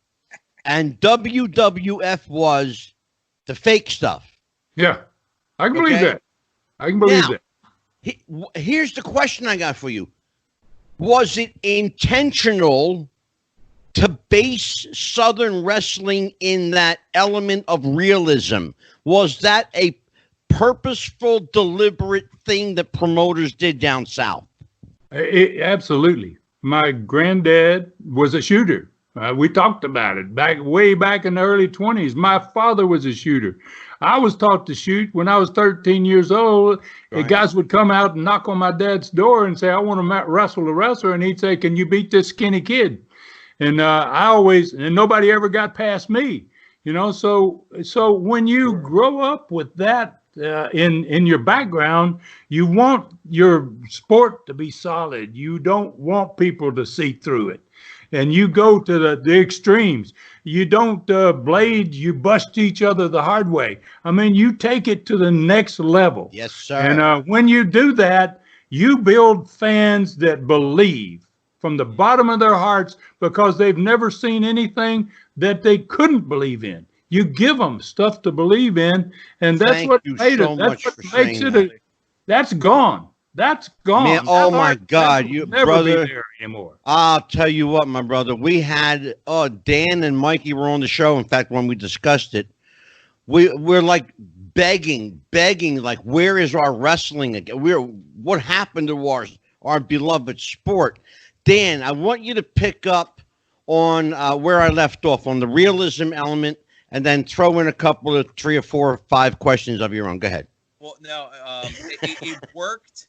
and WWF was the fake stuff. Yeah, I can believe that. I can believe that. Here's the question I got for you. Was it intentional to base Southern wrestling in that element of realism? Was that a purposeful, deliberate thing that promoters did down south? Absolutely. My granddad was a shooter. We talked about it way back in the early 20s. My father was a shooter. I was taught to shoot when I was 13 years old. Right. Guys would come out and knock on my dad's door and say, I want to wrestle a wrestler. And he'd say, can you beat this skinny kid? And and nobody ever got past me. You know, so when you grow up with that in your background, you want your sport to be solid. You don't want people to see through it. And you go to the extremes. You don't blade, you bust each other the hard way. I mean, you take it to the next level. Yes, sir. And when you do that, you build fans that believe from the bottom of their hearts, because they've never seen anything that they couldn't believe in. You give them stuff to believe in, and that's what made it. That's what makes it. That's gone. That's gone. Man, oh my God, you brother! Be there anymore. I'll tell you what, my brother. We had Dan and Mikey were on the show. In fact, when we discussed it, we're like begging, like, where is our wrestling again? What happened to our beloved sport? Dan, I want you to pick up on where I left off on the realism element, and then throw in a couple of 3 or 4 or 5 questions of your own. Go ahead. Well, no, it worked.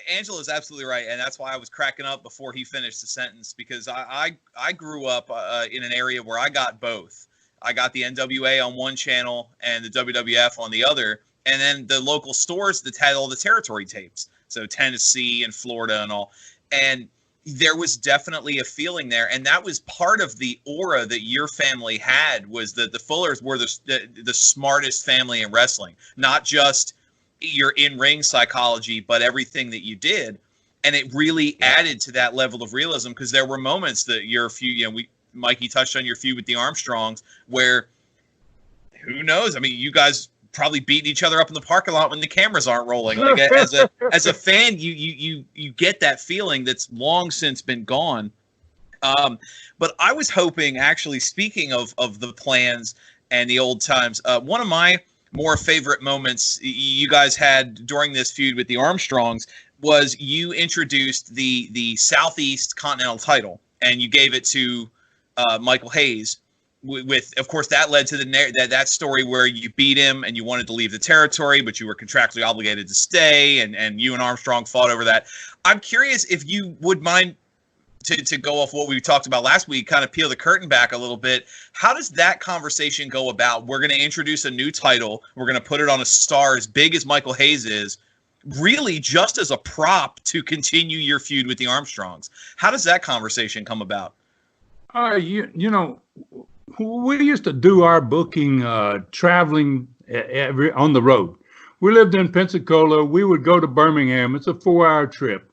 Angela's absolutely right, and that's why I was cracking up before he finished the sentence, because I grew up in an area where I got both. I got the NWA on one channel and the WWF on the other, and then the local stores that had all the territory tapes, so Tennessee and Florida and all, and there was definitely a feeling there, and that was part of the aura that your family had, was that the Fullers were the smartest family in wrestling, not just your in-ring psychology, but everything that you did. And it really added to that level of realism, because there were moments that your feud, you know, Mikey touched on your feud with the Armstrongs, where who knows? I mean, you guys probably beating each other up in the parking lot when the cameras aren't rolling. Like, as a fan, you get that feeling that's long since been gone. But I was hoping, actually, speaking of the plans and the old times, one of my more favorite moments you guys had during this feud with the Armstrongs was you introduced the Southeast Continental title, and you gave it to Michael Hayes. With, of course, that led to that story where you beat him and you wanted to leave the territory, but you were contractually obligated to stay, and you and Armstrong fought over that. I'm curious if you would mind to go off what we talked about last week, kind of peel the curtain back a little bit. How does that conversation go about? We're going to introduce a new title. We're going to put it on a star as big as Michael Hayes is, really just as a prop to continue your feud with the Armstrongs. How does that conversation come about? You know, we used to do our booking traveling on the road. We lived in Pensacola. We would go to Birmingham. It's a 4-hour trip.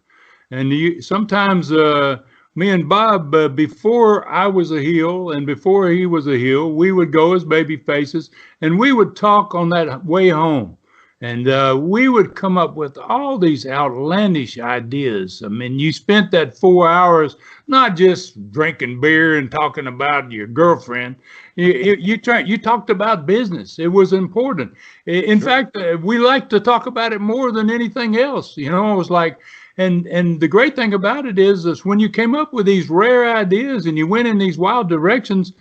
And sometimes me and Bob, before I was a heel and before he was a heel, we would go as baby faces and we would talk on that way home. And we would come up with all these outlandish ideas. I mean, you spent that 4 hours not just drinking beer and talking about your girlfriend. You talked about business. It was important. In fact, we like to talk about it more than anything else. You know, it was like, and the great thing about it is when you came up with these rare ideas and you went in these wild directions,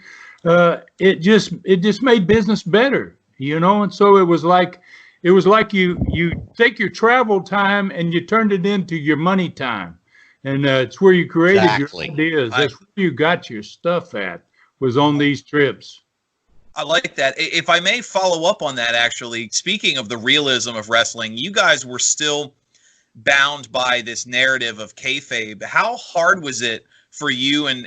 it just made business better. You know, and so it was like you take your travel time and you turned it into your money time. And it's where you created your ideas. That's where you got your stuff at, was on these trips. I like that. If I may follow up on that, actually, speaking of the realism of wrestling, you guys were still bound by this narrative of kayfabe. How hard was it for you and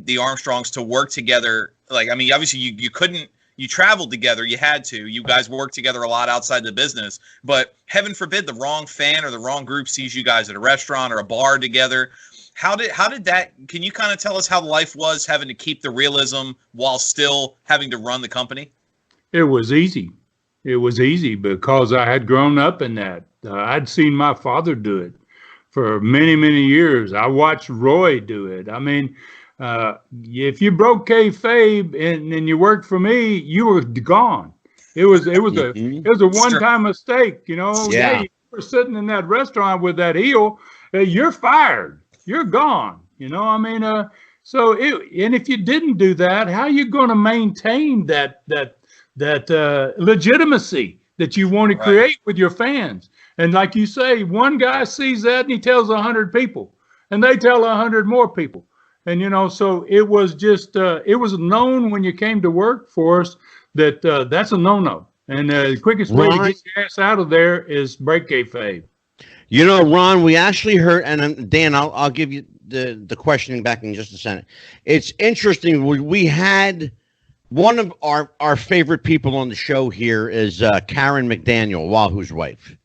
the Armstrongs to work together? Like, I mean, obviously you couldn't. You traveled together. You had to. You guys worked together a lot outside the business. But heaven forbid the wrong fan or the wrong group sees you guys at a restaurant or a bar together. How did that? Can you kind of tell us how life was having to keep the realism while still having to run the company? It was easy. It was easy because I had grown up in that. I'd seen my father do it for many, many years. I watched Roy do it. I mean, if you broke kayfabe and you worked for me, you were gone. It was a one-time mistake, you know. Yeah. Hey, you were sitting in that restaurant with that heel, you're fired. You're gone. You know, I mean, and if you didn't do that, how are you going to maintain that legitimacy that you want to create with your fans? And like you say, one guy sees that and he tells 100 people, and they tell 100 more people. And, you know, so it was just, it was known when you came to work for us that that's a no-no. And the quickest way to get your ass out of there is break kayfabe. You know, Ron, we actually heard, and Dan, I'll give you the questioning back in just a second. It's interesting. We had one of our favorite people on the show here is Karen McDaniel, Wahoo's wife.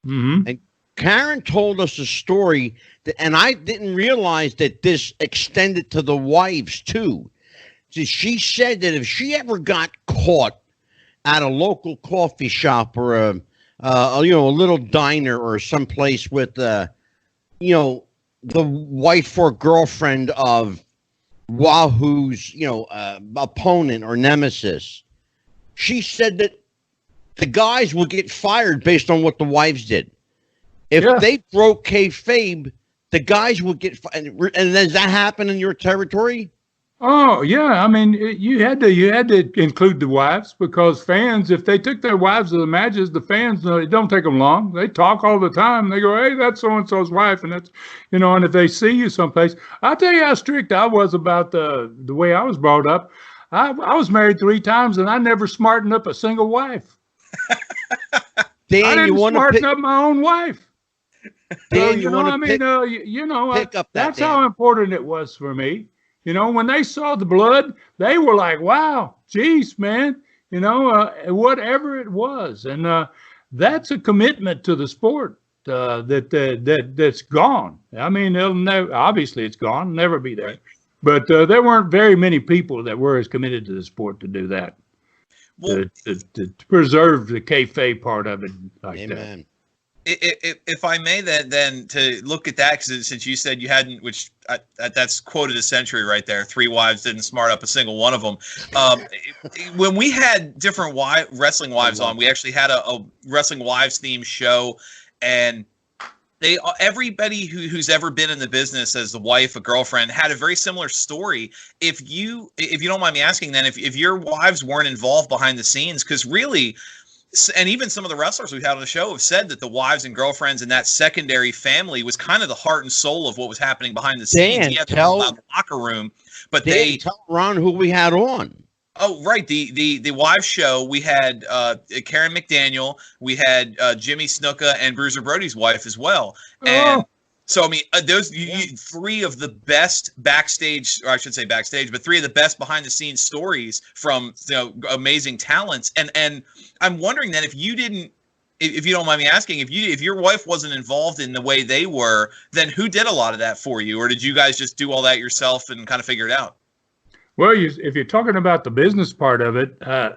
Mm-hmm. And Karen told us a story and I didn't realize that this extended to the wives too. So she said that if she ever got caught at a local coffee shop or a little diner or someplace with the wife or girlfriend of Wahoo's opponent or nemesis, she said that the guys would get fired based on what the wives did. If they broke kayfabe, the guys would get fired. And does that happen in your territory? Oh yeah, I mean you had to include the wives, because fans, if they took their wives to the matches, the fans, it don't take them long. They talk all the time. They go, "Hey, that's so and so's wife," and that's, and if they see you someplace, I'll tell you how strict I was about the way I was brought up. I was married 3 times and I never smartened up a single wife. Dan, I didn't smarten up my own wife. Dan, pick up Dan. That's how important it was for me. When they saw the blood, they were like, wow, geez, man, whatever it was. And that's a commitment to the sport that's gone. I mean, obviously it's gone, never be there. But there weren't very many people that were as committed to the sport to do that, to preserve the kayfabe part of it like Amen. that. If I may, then to look at that, because since you said you hadn't, which that's quoted a century right there, 3 wives didn't smart up a single one of them. When we had different wrestling wives on, we actually had a wrestling wives themed show, and everybody who's ever been in the business as a wife, a girlfriend, had a very similar story. If you don't mind me asking, then if your wives weren't involved behind the scenes, because really, And even some of the wrestlers we've had on the show have said that the wives and girlfriends and that secondary family was kind of the heart and soul of what was happening behind the scenes. Dan, He had the locker room, but they tell Ron who we had on. Oh, right. The wives show, we had Karen McDaniel, we had Jimmy Snuka and Bruiser Brody's wife as well. And so, I mean, those three of the best backstage, or I should say backstage, but three of the best behind the scenes stories from, amazing talents. And I'm wondering then if you don't mind me asking, if your wife wasn't involved in the way they were, then who did a lot of that for you? Or did you guys just do all that yourself and kind of figure it out? Well, if you're talking about the business part of it, I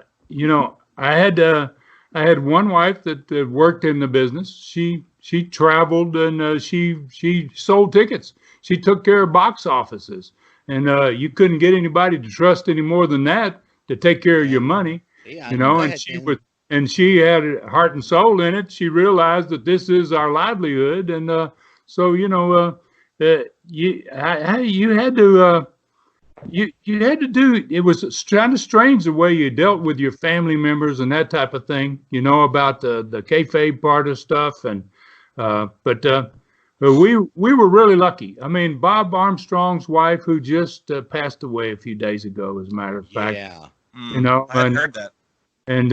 had one wife that worked in the business. She traveled and she sold tickets. She took care of box offices, and you couldn't get anybody to trust any more than that to take care of your money. Yeah, and she had heart and soul in it. She realized that this is our livelihood, and so you had to. You had to do, it was kind of strange the way you dealt with your family members and that type of thing, about the kayfabe part of stuff. But we were really lucky. I mean, Bob Armstrong's wife, who just passed away a few days ago, as a matter of fact. Yeah. I heard that. And,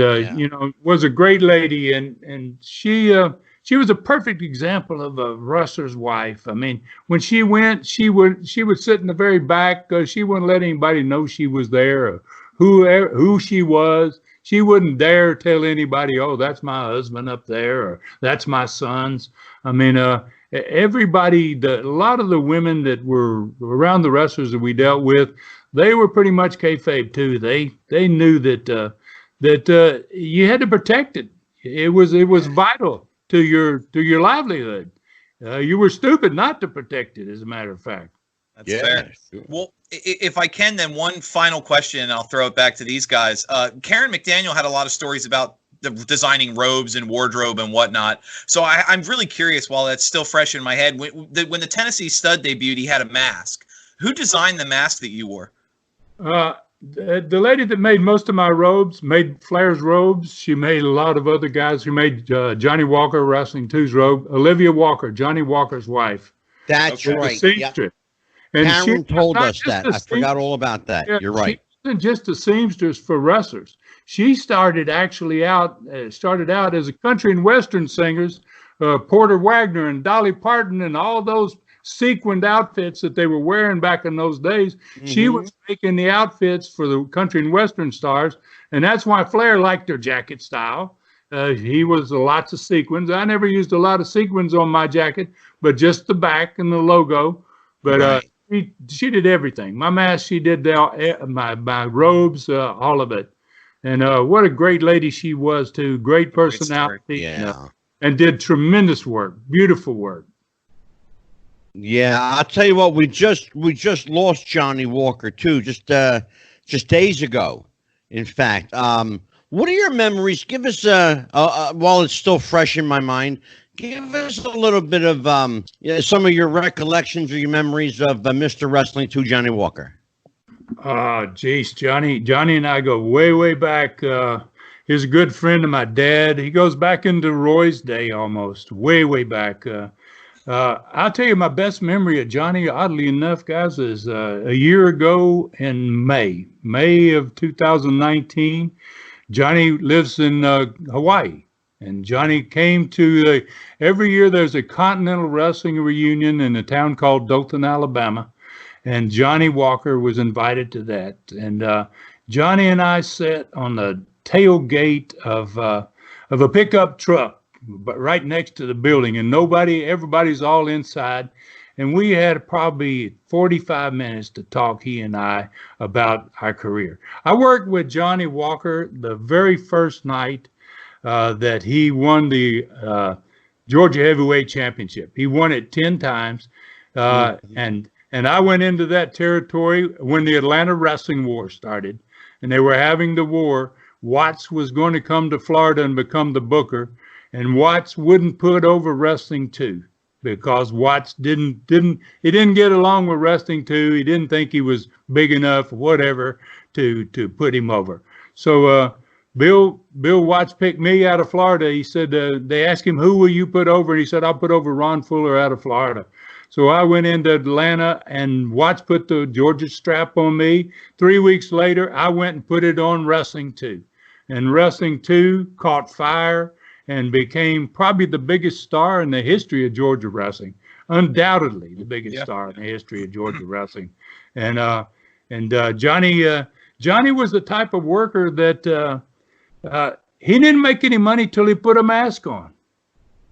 was a great lady. And she was a perfect example of a wrestler's wife. I mean, when she went, she would sit in the very back. She wouldn't let anybody know she was there or who she was. She wouldn't dare tell anybody, oh, that's my husband up there, or that's my sons. I mean, everybody, a lot of the women that were around the wrestlers that we dealt with, they were pretty much kayfabe too. They knew that you had to protect it. It was vital to your livelihood. You were stupid not to protect it, as a matter of fact. That's fair. Sure. Well, if I can, then one final question, and I'll throw it back to these guys. Karen McDaniel had a lot of stories about designing robes and wardrobe and whatnot. So I'm really curious, while that's still fresh in my head, when the Tennessee Stud debuted, he had a mask. Who designed the mask that you wore? The lady that made most of my robes made Flair's robes. She made a lot of other guys. Who made Johnny Walker Wrestling 2's robe. Olivia Walker, Johnny Walker's wife. That's right. Yep. And Karen told us that. I forgot all about that. Yeah, you're right. She wasn't just a seamstress for wrestlers. She started out as a country and western singers, Porter Wagner and Dolly Parton and all those sequined outfits that they were wearing back in those days. Mm-hmm. She was making the outfits for the country and western stars, and that's why Flair liked her jacket style. He was lots of sequins. I never used a lot of sequins on my jacket, but just the back and the logo. But she did everything. My mask, she did my robes, all of it. And what a great lady she was too. Great personality. Yeah. And did tremendous work. Beautiful work. Yeah, I'll tell you what, we just lost Johnny Walker too, just days ago. In fact, what are your memories? Give us while it's still fresh in my mind, give us a little bit of some of your recollections or your memories of Mr. Wrestling 2, Johnny Walker. Geez, Johnny and I go way back. He's a good friend of my dad. He goes back into Roy's day almost, way back. I'll tell you my best memory of Johnny, oddly enough, guys, is a year ago in May of 2019. Johnny lives in Hawaii, and Johnny came to every year there's a Continental Wrestling reunion in a town called Dothan, Alabama, and Johnny Walker was invited to that. And Johnny and I sat on the tailgate of a pickup truck, but right next to the building, and everybody's all inside. And we had probably 45 minutes to talk, he and I, about our career. I worked with Johnny Walker the very first night that he won the Georgia Heavyweight Championship. He won it 10 times. And I went into that territory when the Atlanta Wrestling War started, and they were having the war. Watts was going to come to Florida and become the booker. And Watts wouldn't put over Wrestling 2 because Watts didn't get along with Wrestling 2. He didn't think he was big enough, whatever, to put him over. So Bill Watts picked me out of Florida. He said, they asked him, who will you put over? And he said, I'll put over Ron Fuller out of Florida. So I went into Atlanta, and Watts put the Georgia strap on me. 3 weeks later, I went and put it on Wrestling 2. And Wrestling 2 caught fire and became probably the biggest star in the history of Georgia wrestling. Undoubtedly the biggest star in the history of Georgia wrestling. And Johnny was the type of worker that he didn't make any money till he put a mask on.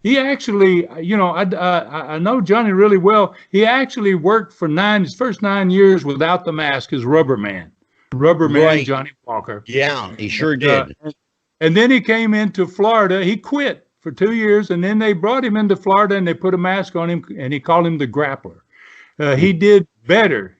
He actually, I know Johnny really well. He actually worked for his first 9 years without the mask as Rubber Man. Right. Johnny Walker. Yeah, he sure did. And then he came into Florida. He quit for 2 years, and then they brought him into Florida, and they put a mask on him, and he called him the Grappler. He did better.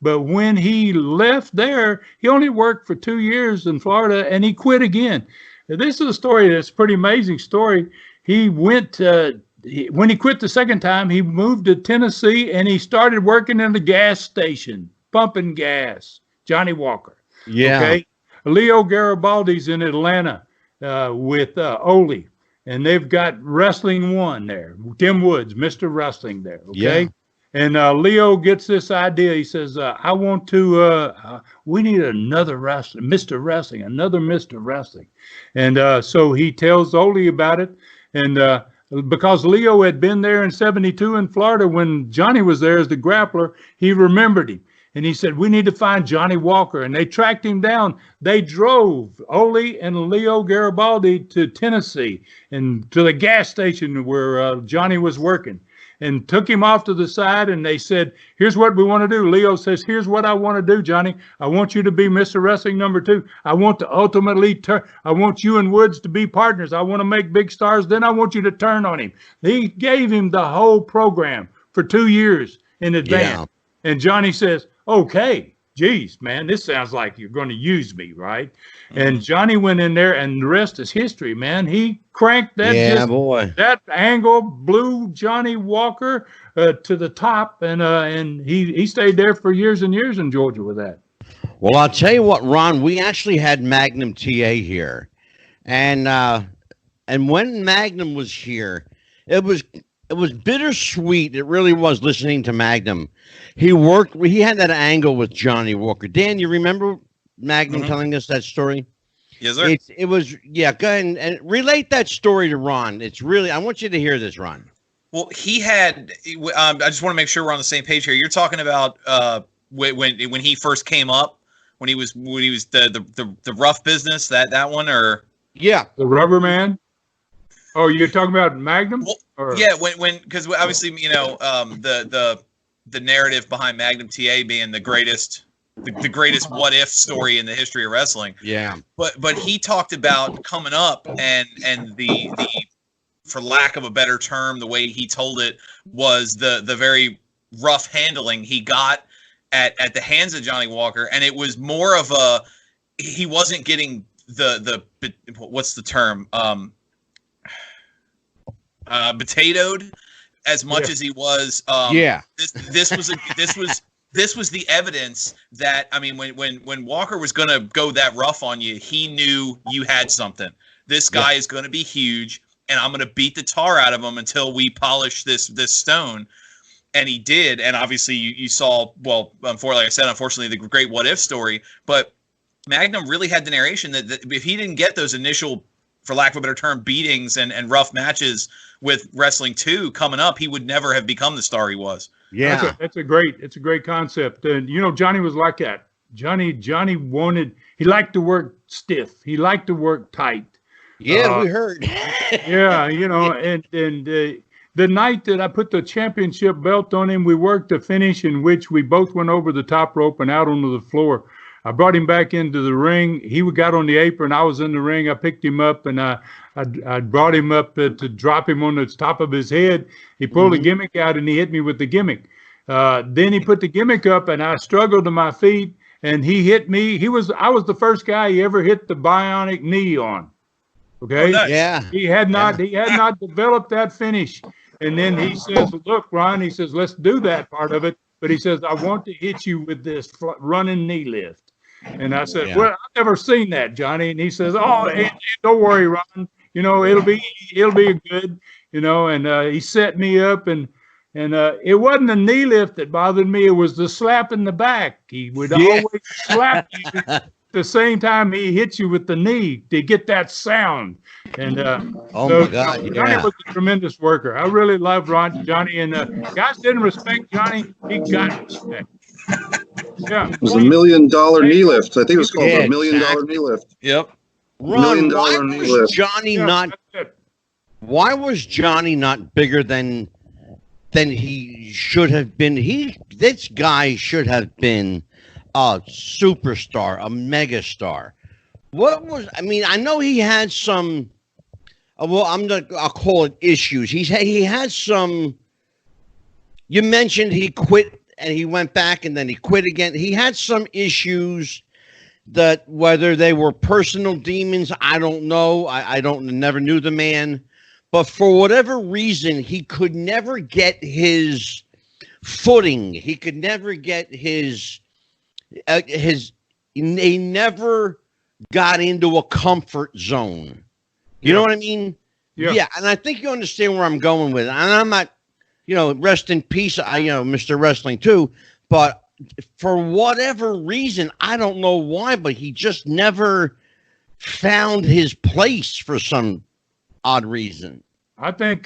But when he left there, he only worked for 2 years in Florida, and he quit again. Now, this is a story that's a pretty amazing story. He went when he quit the second time, he moved to Tennessee, and he started working in the gas station, pumping gas. Johnny Walker. Yeah. Okay. Leo Garibaldi's in Atlanta with Ole, and they've got Wrestling 1 there. Tim Woods, Mr. Wrestling there. Okay. Yeah. And Leo gets this idea. He says, I want to, we need another wrestler, Mr. Wrestling, another Mr. Wrestling. And so he tells Ole about it. And because Leo had been there in 72 in Florida when Johnny was there as the Grappler, he remembered him. And he said, we need to find Johnny Walker. And they tracked him down. They drove Ole and Leo Garibaldi to Tennessee and to the gas station where Johnny was working, and took him off to the side. And they said, here's what we want to do. Leo says, here's what I want to do, Johnny. I want you to be Mr. Wrestling number 2. I want to ultimately I want you and Woods to be partners. I want to make big stars. Then I want you to turn on him. He gave him the whole program for 2 years in advance. Yeah. And Johnny says, okay, geez, man, this sounds like you're going to use me, right? Mm-hmm. And Johnny went in there, and the rest is history, man. He cranked that. Yeah, boy. That angle blew Johnny Walker to the top, and he stayed there for years and years in Georgia with that. Well, I'll tell you what, Ron, we actually had Magnum TA here, and when Magnum was here, it was bittersweet. It really was, listening to Magnum. He had that angle with Johnny Walker. Dan, you remember Magnum telling us that story? Yes, sir. It was, yeah, go ahead and relate that story to Ron. It's really, I want you to hear this, Ron. Well, he had, I just want to make sure we're on the same page here. You're talking about when he first came up, when he was the rough business, that one, or? Yeah. The Rubber Man? Oh, you're talking about Magnum? Well, yeah, because obviously, the narrative behind Magnum TA being the greatest what if story in the history of wrestling. Yeah. But he talked about coming up and the for lack of a better term, the way he told it was the very rough handling he got at the hands of Johnny Walker, and it was more of he wasn't getting the what's the term? Potatoed as much as he was. This was the evidence that, I mean, when Walker was going to go that rough on you, he knew you had something. This guy is going to be huge, and I'm going to beat the tar out of him until we polish this stone. And he did. And obviously you saw, well, unfortunately, the great what if story, but Magnum really had the narration that if he didn't get those initial, for lack of a better term, beatings and rough matches with Wrestling 2 coming up, he would never have become the star he was. Yeah, it's a great concept. And Johnny was like that. Johnny he liked to work stiff. He liked to work tight. Yeah, we heard. And the night that I put the championship belt on him, we worked a finish in which we both went over the top rope and out onto the floor. I brought him back into the ring. He got on the apron. I was in the ring. I picked him up, and I brought him up to drop him on the top of his head. He pulled a gimmick out, and he hit me with the gimmick. Then he put the gimmick up, and I struggled to my feet, and he hit me. I was the first guy he ever hit the bionic knee on. Okay? Oh, nice. Yeah. He had not developed that finish. And then he says, look, Ron, he says, let's do that part of it. But he says, I want to hit you with this running knee lift. And I said, Yeah. well, I've never seen that, Johnny. And he says, oh, hey, don't worry, Ron. You know, it'll be good, you know, and he set me up and it wasn't the knee lift that bothered me. It was the slap in the back. He would Yeah. always slap you at the same time he hit you with the knee to get that sound. And Oh so, my God, Johnny yeah. was a tremendous worker. I really loved Johnny, and guys didn't respect Johnny. He got respect. Yeah. It was $1 million knee lift. I think it was called Yeah, $1 million exactly. knee lift. Yep. Ron, $1 million why knee was lift. Johnny Yeah, not? that's it. Why was Johnny not bigger than he should have been? This guy should have been a superstar, a megastar. What was? I mean, I know he had some. Well, I'll call it issues. He had some. You mentioned he quit and he went back and then he quit again. He had some issues that whether they were personal demons, I don't know. I never knew the man, but for whatever reason, he could never get his footing. He could never get his he never got into a comfort zone. You know what I mean? Yeah. And I think you understand where I'm going with it. And I'm not, rest in peace, Mr. Wrestling too, but for whatever reason, I don't know why, but he just never found his place for some odd reason. I think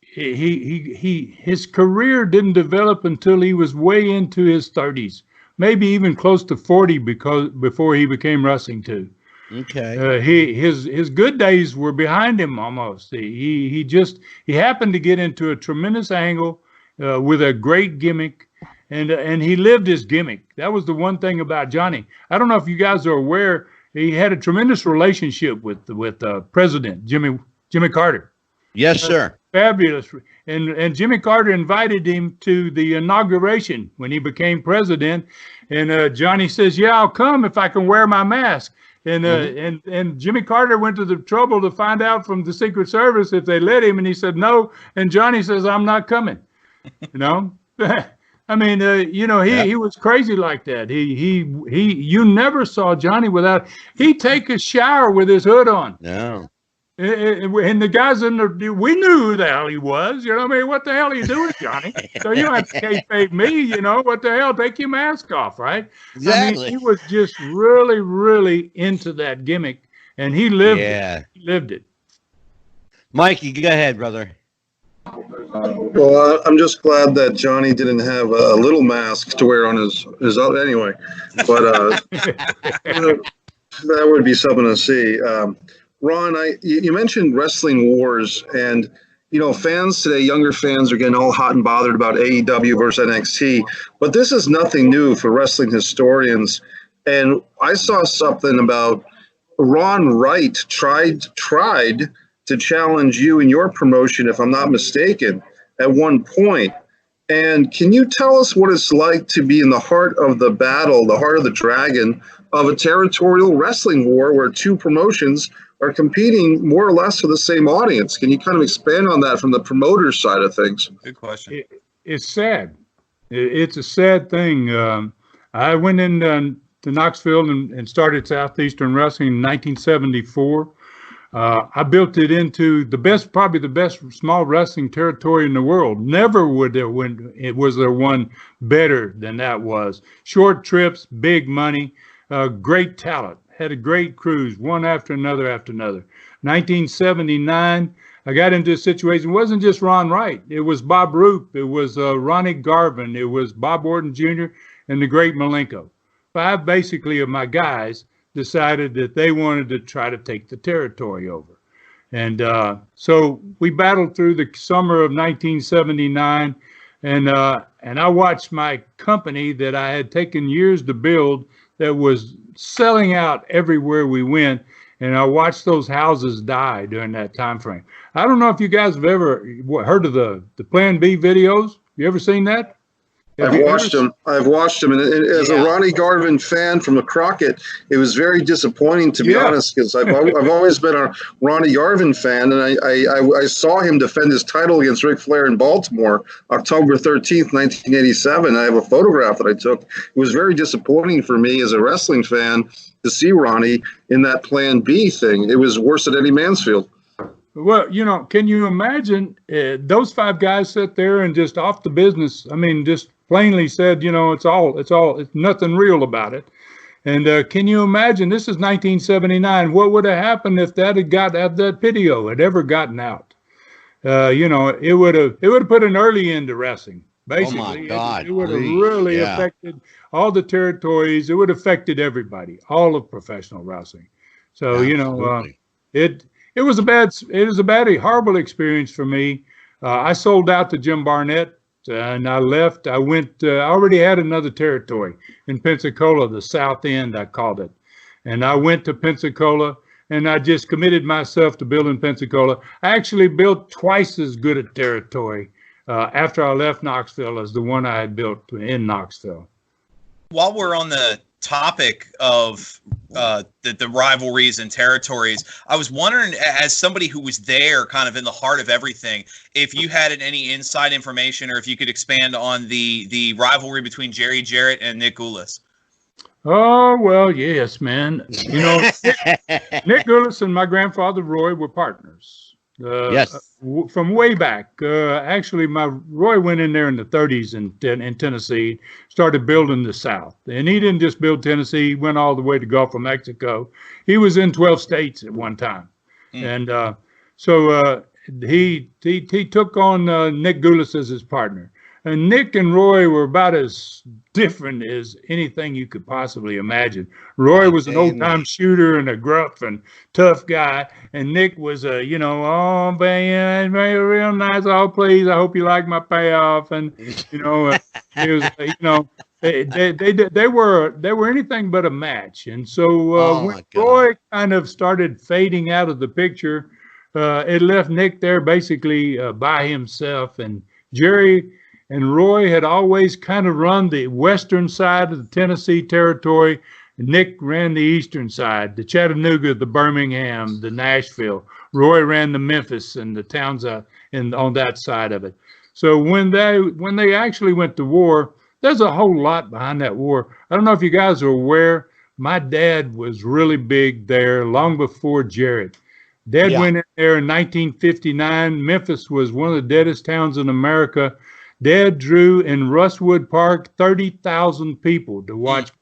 his career didn't develop until he was way into his 30s, maybe even close to 40, before he became wrestling too. Okay. His good days were behind him almost. He happened to get into a tremendous angle with a great gimmick. And he lived his gimmick. That was the one thing about Johnny. I don't know if you guys are aware, he had a tremendous relationship with President Jimmy Carter. Yes, sir. Fabulous. And Jimmy Carter invited him to the inauguration when he became president. And Johnny says, yeah, I'll come if I can wear my mask. And Jimmy Carter went to the trouble to find out from the Secret Service if they let him. And he said, no. And Johnny says, I'm not coming. I mean, he was crazy like that. You never saw Johnny without, he'd take a shower with his hood on. No. And the guys we knew who the hell he was. I mean, what the hell are you doing, Johnny? So you don't have to kayfabe me, what the hell? Take your mask off, right? Exactly. I mean, he was just really, really into that gimmick, and he lived it. He lived it. Mikey, go ahead, brother. Well, I'm just glad that Johnny didn't have a little mask to wear on his anyway. But that would be something to see. Ron, you mentioned Wrestling Wars, and fans today, younger fans, are getting all hot and bothered about AEW versus NXT. But this is nothing new for wrestling historians. And I saw something about Ron Wright tried to challenge you in your promotion, if I'm not mistaken, at one point. And can you tell us what it's like to be in the heart of the battle, the heart of the dragon of a territorial wrestling war where two promotions are competing more or less for the same audience? Can you kind of expand on that from the promoter side of things? Good question. It's sad. It's a sad thing. I went to Knoxville and started Southeastern Wrestling in 1974. I built it into probably the best small wrestling territory in the world. Never was there one better than that was. Short trips, big money, great talent. Had a great cruise, one after another after another. 1979, I got into a situation. It wasn't just Ron Wright. It was Bob Roop. It was Ronnie Garvin. It was Bob Orton Jr. and the great Malenko. 5 basically of my guys decided that they wanted to try to take the territory over. And so we battled through the summer of 1979. And I watched my company that I had taken years to build that was selling out everywhere we went, and I watched those houses die during that time frame. I don't know if you guys have ever heard of the Plan B videos. You ever seen that? I've watched him, and as a Ronnie Garvin fan from the Crockett, it was very disappointing, to be honest, because I've always been a Ronnie Garvin fan, and I saw him defend his title against Ric Flair in Baltimore, October 13th, 1987. I have a photograph that I took. It was very disappointing for me as a wrestling fan to see Ronnie in that Plan B thing. It was worse than Eddie Mansfield. Well, can you imagine those five guys sit there and just off the business? I mean, just plainly said, it's nothing real about it. And can you imagine? This is 1979. What would have happened if that video had ever gotten out? It would have put an early end to wrestling. Basically, oh my God, it would have really affected all the territories. It would have affected everybody, all of professional wrestling. So it was a horrible experience for me. I sold out to Jim Barnett, and I left. I went. I already had another territory in Pensacola, the South End, I called it, and I went to Pensacola, and I just committed myself to building Pensacola. I actually built twice as good a territory after I left Knoxville as the one I had built in Knoxville. While we're on the topic of the rivalries and territories, I was wondering, as somebody who was there kind of in the heart of everything, if you had any inside information or if you could expand on the rivalry between Jerry Jarrett and Nick Gulas. Oh, well, yes, man. Nick Gulas and my grandfather Roy were partners. Yes. From way back. Actually, Roy went in there in the 30s in Tennessee, started building the South. And he didn't just build Tennessee, he went all the way to Gulf of Mexico. He was in 12 states at one time. And so he took on Nick Gulas as his partner. And Nick and Roy were about as different as anything you could possibly imagine. Roy was an old-time shooter and a gruff and tough guy, and Nick was oh man, real nice. Oh, please, I hope you like my payoff. And it was, they were anything but a match. And so when Roy kind of started fading out of the picture, it left Nick there basically by himself, and Jerry and Roy had always kind of run the western side of the Tennessee territory. Nick ran the eastern side, the Chattanooga, the Birmingham, the Nashville. Roy ran the Memphis and the towns on that side of it. So when they actually went to war, there's a whole lot behind that war. I don't know if you guys are aware, my dad was really big there long before Jarrett. Dad went in there in 1959. Memphis was one of the deadest towns in America. Dad drew in Russwood Park 30,000 people to watch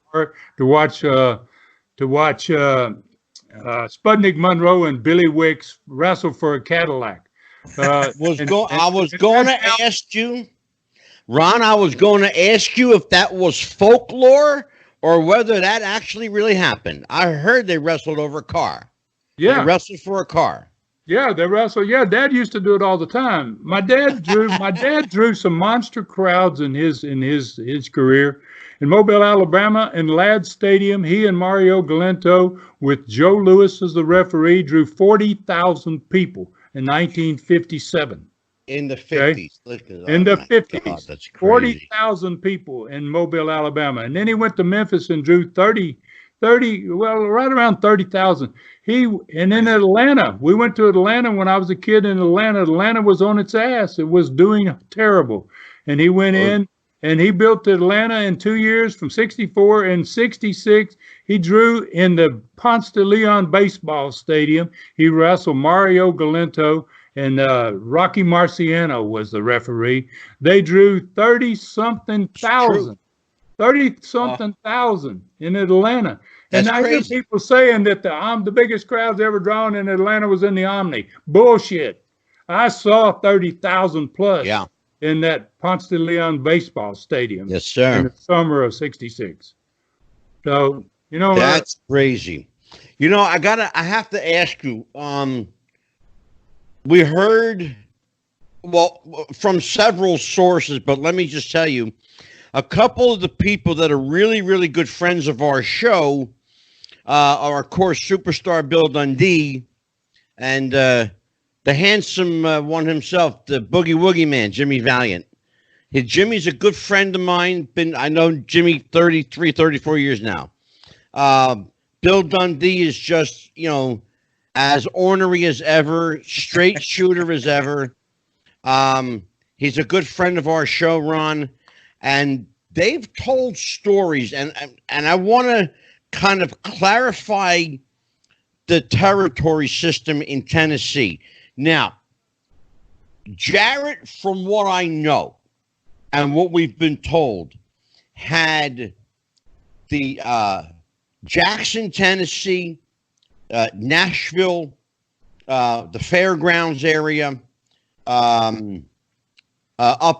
Sputnik Monroe and Billy Wicks wrestle for a Cadillac. I was going to ask you, Ron. I was going to ask you if that was folklore or whether that actually really happened. I heard they wrestled over a car. Yeah, they wrestled for a car. Yeah, they wrestle. Yeah, Dad used to do it all the time. My dad drew some monster crowds in his career. In Mobile, Alabama, in Ladd Stadium, he and Mario Galento, with Joe Louis as the referee, drew 40,000 people in 1957. In the 50s. Okay? In the 50s. God, that's crazy. 40,000 people in Mobile, Alabama. And then he went to Memphis and drew right around 30,000. And in Atlanta, we went to Atlanta when I was a kid in Atlanta. Atlanta was on its ass. It was doing terrible. And he went in and he built Atlanta in 2 years from 64 and 66. He drew in the Ponce de Leon baseball stadium. He wrestled Mario Galento and Rocky Marciano was the referee. They drew 30-something thousand. 30-something thousand in Atlanta. That's and I hear people saying that the biggest crowds ever drawn in Atlanta was in the Omni. Bullshit. I saw 30,000 plus in that Ponce de Leon baseball stadium. Yes, sir. In the summer of 66. So, that's crazy. I have to ask you, we heard, from several sources, but let me just tell you, a couple of the people that are really, really good friends of our show are, of course, Superstar Bill Dundee and the handsome one himself, the Boogie Woogie Man, Jimmy Valiant. Jimmy's a good friend of mine. I know Jimmy 33, 34 years now. Bill Dundee is just, as ornery as ever, straight shooter as ever. He's a good friend of our show, Ron, and they've told stories, and I want to kind of clarify the territory system in Tennessee. Now, Jarrett, from what I know and what we've been told, had the Jackson, Tennessee, Nashville, the fairgrounds area, up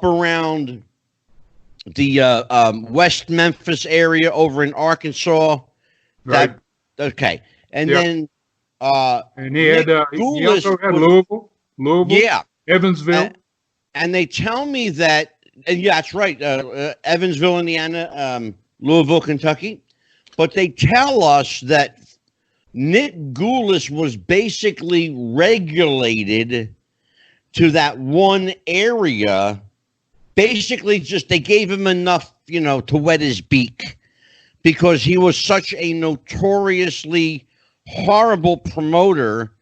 around the West Memphis area over in Arkansas. Right. Okay. And Yep. then And he had he also had Louisville, yeah. Evansville. And they tell me that, and yeah, that's right, Evansville, Indiana, Louisville, Kentucky. But they tell us that Nick Gulas was basically regulated to that one area. Basically, just they gave him enough, to wet his beak, because he was such a notoriously horrible promoter.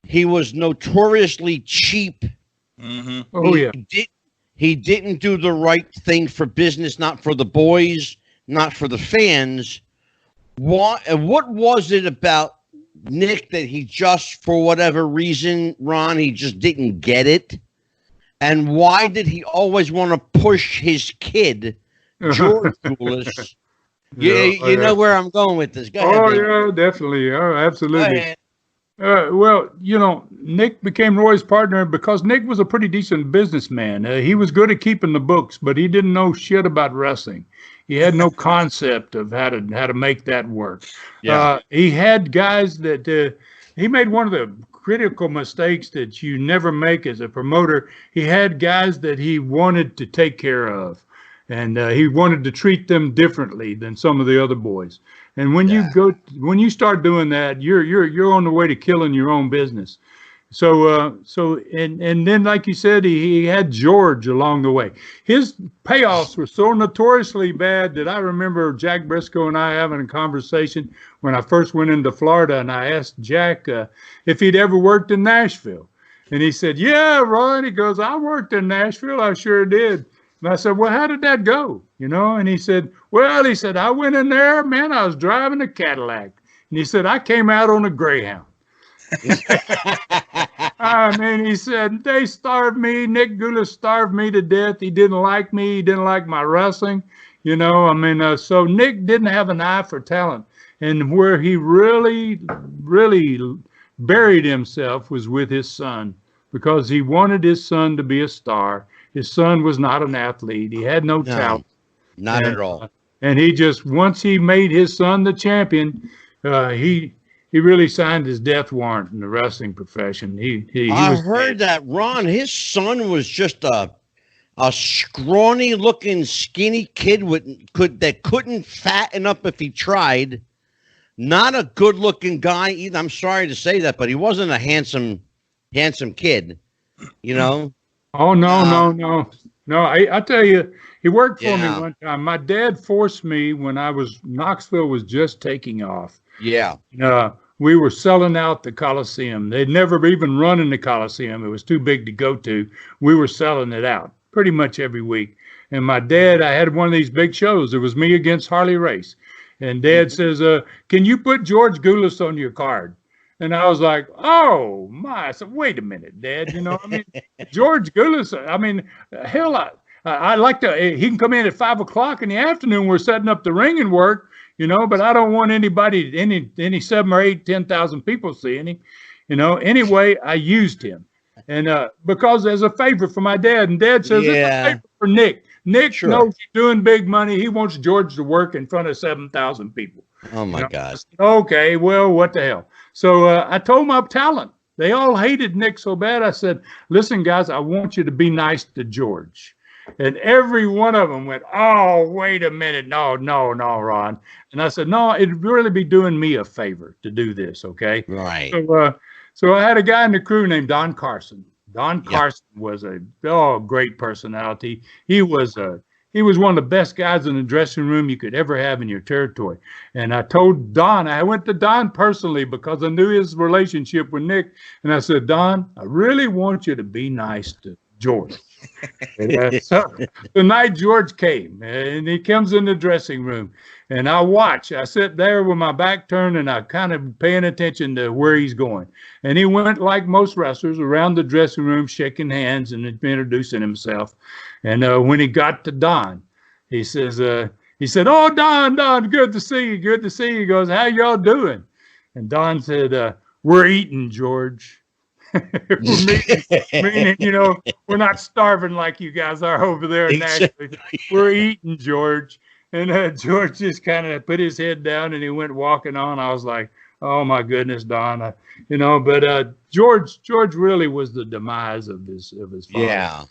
He was notoriously cheap. Mm-hmm. Oh, yeah. He didn't do the right thing for business, not for the boys, not for the fans. What was it about Nick that he just, for whatever reason, Ron, he just didn't get it? And why did he always want to push his kid, George Gulas? You know where I'm going with this. Go ahead, Dave. Yeah, definitely. Oh, Go absolutely. ahead. Well, Nick became Roy's partner because Nick was a pretty decent businessman. He was good at keeping the books, but he didn't know shit about wrestling. He had no concept of how to make that work. Yeah. He had guys that he made one of the critical mistakes that you never make as a promoter. He had guys that he wanted to take care of, and he wanted to treat them differently than some of the other boys. And when you start doing that, you're on the way to killing your own business. So and then, like you said, he had George along the way. His payoffs were so notoriously bad that I remember Jack Briscoe and I having a conversation when I first went into Florida, and I asked Jack if he'd ever worked in Nashville. And he said, "Yeah, Ron." He goes, "I worked in Nashville. I sure did." And I said, "Well, how did that go?" And he said, "I went in there, man, I was driving a Cadillac." And he said, "I came out on a Greyhound." I mean, he said, "They starved me. Nick Gulas starved me to death. He didn't like me. He didn't like my wrestling." So Nick didn't have an eye for talent. And where he really, really buried himself was with his son, because he wanted his son to be a star. His son was not an athlete. He had no talent. Not at all. And he just, once he made his son the champion, he really signed his death warrant in the wrestling profession. I heard that, Ron. His son was just a scrawny-looking, skinny kid that couldn't fatten up if he tried. Not a good-looking guy either. I'm sorry to say that, but he wasn't a handsome kid. Oh, no. I tell you, he worked for me one time. My dad forced me when Knoxville was just taking off. Yeah. We were selling out the Coliseum. They'd never even run in the Coliseum. It was too big to go to. We were selling it out pretty much every week. And my dad, I had one of these big shows. It was me against Harley Race. And Dad says, "Can you put George Gulas on your card?" And I was like, "Oh my!" I said, "Wait a minute, Dad. George Gulas. Hell, I like to. He can come in at 5:00 in the afternoon. We're setting up the ring and work, But I don't want anybody, any 7 or 8, 10,000 people seeing him, Anyway, I used him, and because as a favor for my dad. And Dad says it's a favor for Nick. Nick knows he's doing big money. He wants George to work in front of 7,000 people. Oh my God. Okay, well, what the hell? So I told my talent. They all hated Nick so bad. I said, "Listen, guys, I want you to be nice to George." And every one of them went, "Oh, wait a minute. No, Ron." And I said, "No, it'd really be doing me a favor to do this, okay?" Right. So I had a guy in the crew named Don Carson. Don Yeah. Carson was a great personality. He was one of the best guys in the dressing room you could ever have in your territory. And I told Don, I went to Don personally because I knew his relationship with Nick, and I said, Don, I really want you to be nice to George. And, so the night George came, and he comes in the dressing room, and I watch. I sit there with my back turned, and I kind of paying attention to where he's going. And he went, like most wrestlers, around the dressing room, shaking hands and introducing himself. And when he got to Don, he said, "Oh, Don, good to see you. Good to see you." He goes, "How y'all doing?" And Don said, "We're eating, George." meaning, we're not starving like you guys are over there in Nashville. We're eating, George. And George just kind of put his head down and he went walking on. I was like, oh my goodness, Don. But George really was the demise of his father. Yeah.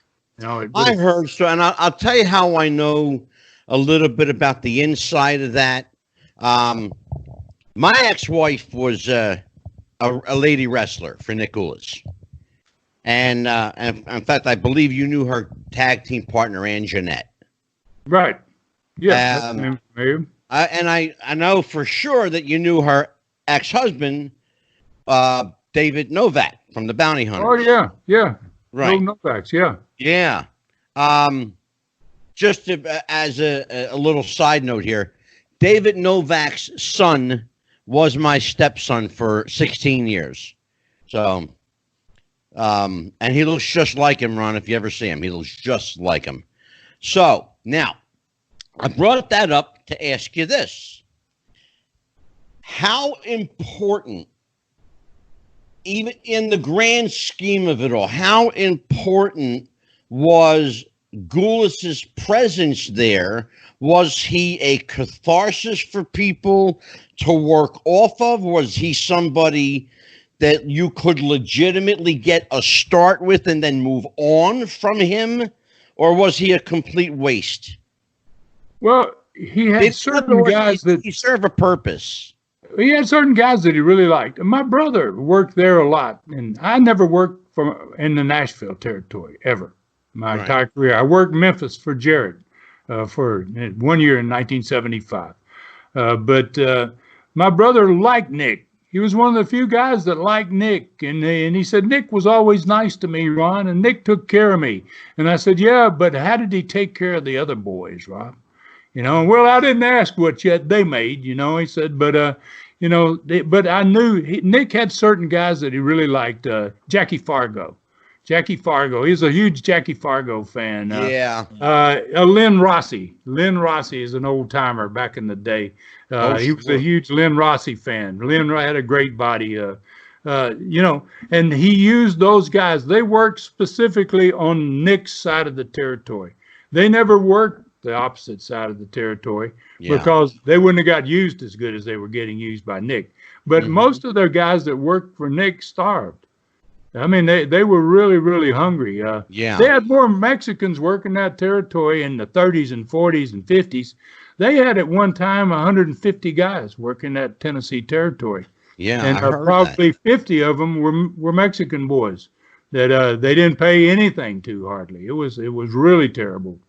I heard so, and I'll tell you how I know a little bit about the inside of that. My ex-wife was a lady wrestler for Nick Ulis. And in fact, I believe you knew her tag team partner, Ann Jeanette. Right. Yeah. I know for sure that you knew her ex-husband, David Novak from the Bounty Hunters. Oh, yeah. Yeah. Right. Novaks, yeah. Yeah. Just as a little side note here, David Novak's son was my stepson for 16 years. So, and he looks just like him, Ron, if you ever see him. He looks just like him. So, now, I brought that up to ask you this. How important, even in the grand scheme of it all, how important was Gulis's presence there? Was he a catharsis for people to work off of? Was he somebody that you could legitimately get a start with and then move on from him? Or was he a complete waste? Well, he had certain guys that he served a purpose. He had certain guys that he really liked. And my brother worked there a lot, and I never worked in the Nashville territory ever. My entire career, I worked Memphis for Jarrett for 1 year in 1975. But my brother liked Nick. He was one of the few guys that liked Nick, and he said Nick was always nice to me, Ron, and Nick took care of me. And I said, yeah, but how did he take care of the other boys, Rob? Well, I didn't ask what yet they made, he said, but, but I knew Nick had certain guys that he really liked. Jackie Fargo. He's a huge Jackie Fargo fan. Lynn Rossi. Lynn Rossi is an old timer back in the day. He was a huge Lynn Rossi fan. Lynn had a great body, and he used those guys. They worked specifically on Nick's side of the territory. They never worked the opposite side of the territory because they wouldn't have got used as good as they were getting used by Nick. But most of their guys that worked for Nick starved. I mean, they were really, really hungry. They had more Mexicans working that territory in the 30s and 40s and 50s. They had at one time 150 guys working that Tennessee territory. Yeah, and probably 50 of them were Mexican boys that they didn't pay anything to hardly. It was really terrible.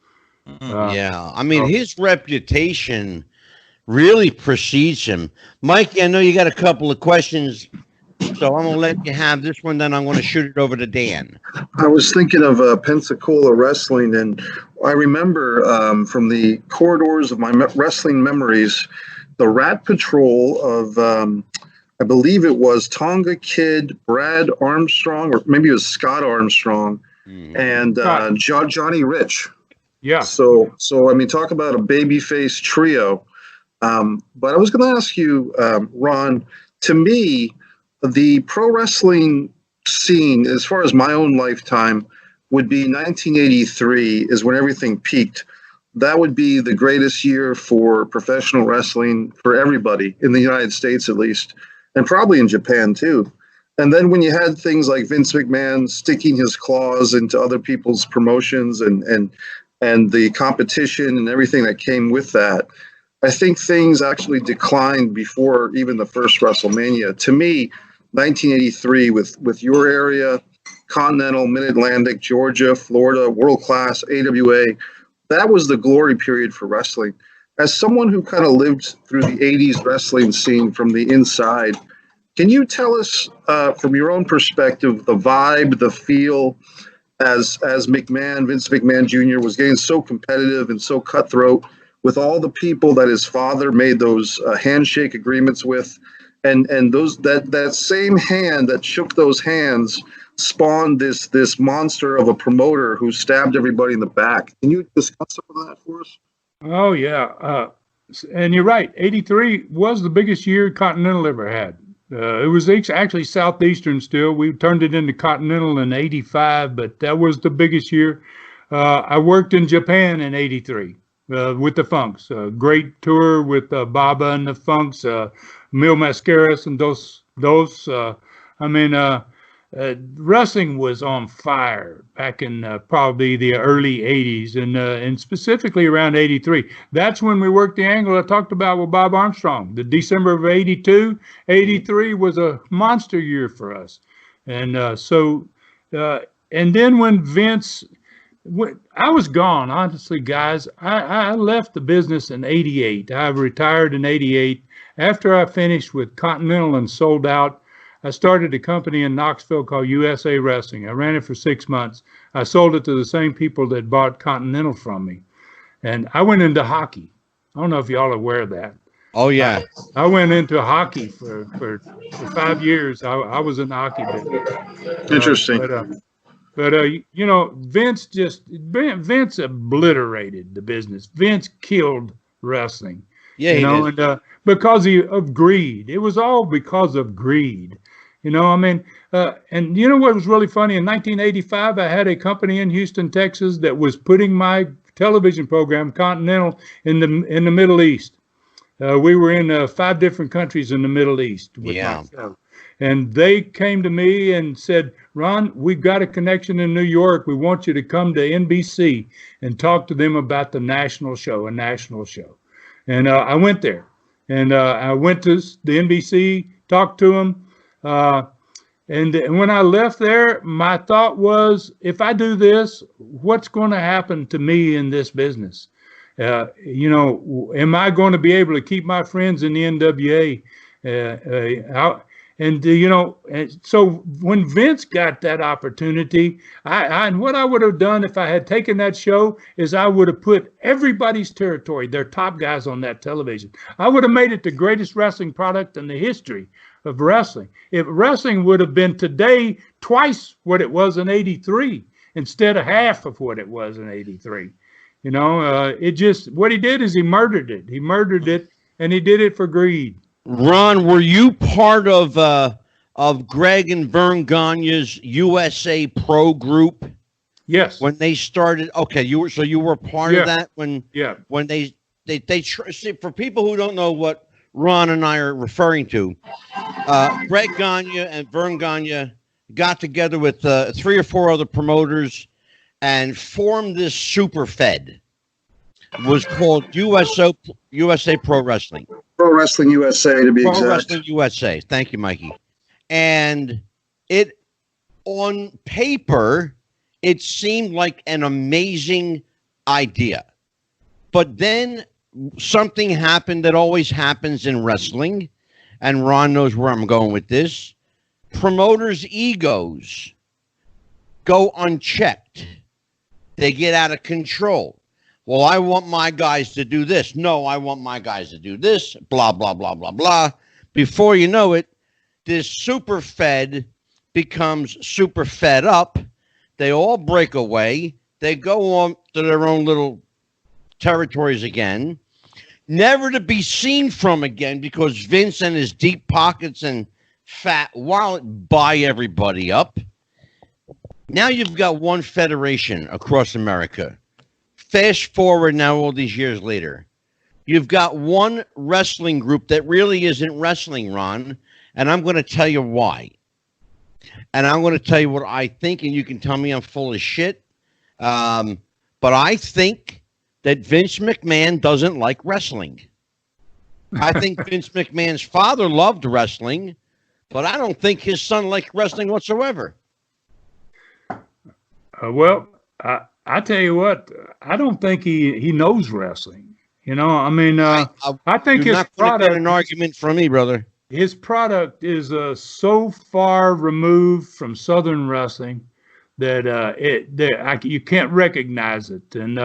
I mean, his reputation really precedes him. Mikey, I know you got a couple of questions, so I'm going to let you have this one, then I'm going to shoot it over to Dan. I was thinking of Pensacola wrestling, and I remember from the corridors of my wrestling memories, the Rat Patrol of, I believe it was Tonga Kid, Brad Armstrong, or maybe it was Scott Armstrong, and Johnny Rich. Yeah. So I mean, talk about a babyface trio. But I was going to ask you, Ron, to me, the pro wrestling scene, as far as my own lifetime, would be 1983 is when everything peaked. That would be the greatest year for professional wrestling for everybody in the United States, at least, and probably in Japan too. And then when you had things like Vince McMahon sticking his claws into other people's promotions and the competition and everything that came with that, I think things actually declined before even the first WrestleMania. To me, 1983 with your area Continental, Mid-Atlantic, Georgia, Florida, World Class, AWA. That was the glory period for wrestling. As someone who kind of lived through the 80s wrestling scene from the inside, can you tell us from your own perspective, the vibe, the feel, as Vince McMahon Jr. was getting so competitive and so cutthroat with all the people that his father made those handshake agreements with, and those that same hand that shook those hands spawned this monster of a promoter who stabbed everybody in the back. Can you discuss some of that for us? Oh yeah, and you're right. '83 was the biggest year Continental ever had. It was actually Southeastern still. We turned it into Continental in '85, but that was the biggest year. I worked in Japan in '83 with the Funks. Great tour with Baba and the Funks, Mil Mascaras and those. Wrestling was on fire back in probably the early 80s and specifically around 83. That's when we worked the angle I talked about with Bob Armstrong. The December of 82, 83 was a monster year for us. And and then when Vince, I was gone, honestly, guys. I left the business in 88. I retired in 88. After I finished with Continental and sold out, I started a company in Knoxville called USA Wrestling. I ran it for 6 months. I sold it to the same people that bought Continental from me. And I went into hockey. I don't know if y'all are aware of that. Oh, yeah. I went into hockey for 5 years. I was in hockey business. Interesting. Vince obliterated the business. Vince killed wrestling. Yeah, he did. And because of greed. It was all because of greed. And you know what was really funny? In 1985, I had a company in Houston, Texas that was putting my television program, Continental, in the Middle East. We were in 5 different countries in the Middle East with my show. And they came to me and said, Ron, we've got a connection in New York. We want you to come to NBC and talk to them about a national show. And I went there. And I went to the NBC, talked to them. And when I left there, my thought was, if I do this, what's going to happen to me in this business? Am I going to be able to keep my friends in the NWA? So when Vince got that opportunity, and what I would have done if I had taken that show is I would have put everybody's territory, their top guys, on that television. I would have made it the greatest wrestling product in the history of wrestling. If wrestling would have been today twice what it was in '83 instead of half of what it was in '83. What he did is he murdered it. And he did it for greed. Ron, were you part of Greg and Vern Gagne's USA Pro group? Yes. When they started, okay, you were part of that when they see, for people who don't know what Ron and I are referring to, Greg Gagne and Vern Gagne got together with 3 or 4 other promoters and formed this super fed. It was called USA Pro Wrestling. Pro Wrestling USA, to be exact. Pro Wrestling USA. Thank you, Mikey. And it, on paper, it seemed like an amazing idea. But then something happened that always happens in wrestling, and Ron knows where I'm going with this. Promoters' egos go unchecked. They get out of control. Well, I want my guys to do this. No, I want my guys to do this. Blah, blah, blah, blah, blah. Before you know it, this super fed becomes super fed up. They all break away. They go on to their own little territories again, never to be seen from again, because Vince and his deep pockets and fat wallet buy everybody up. Now you've got one federation across America. Fast forward now, all these years later, you've got one wrestling group that really isn't wrestling, Ron, and I'm going to tell you why. And I'm going to tell you what I think, and you can tell me I'm full of shit. But I think that Vince McMahon doesn't like wrestling. I think Vince McMahon's father loved wrestling, but I don't think his son liked wrestling whatsoever. Well, I tell you what, I don't think he knows wrestling. You know, I mean, I think You're his not going to get product an argument from me, brother. his product is so far removed from Southern wrestling that you can't recognize it. And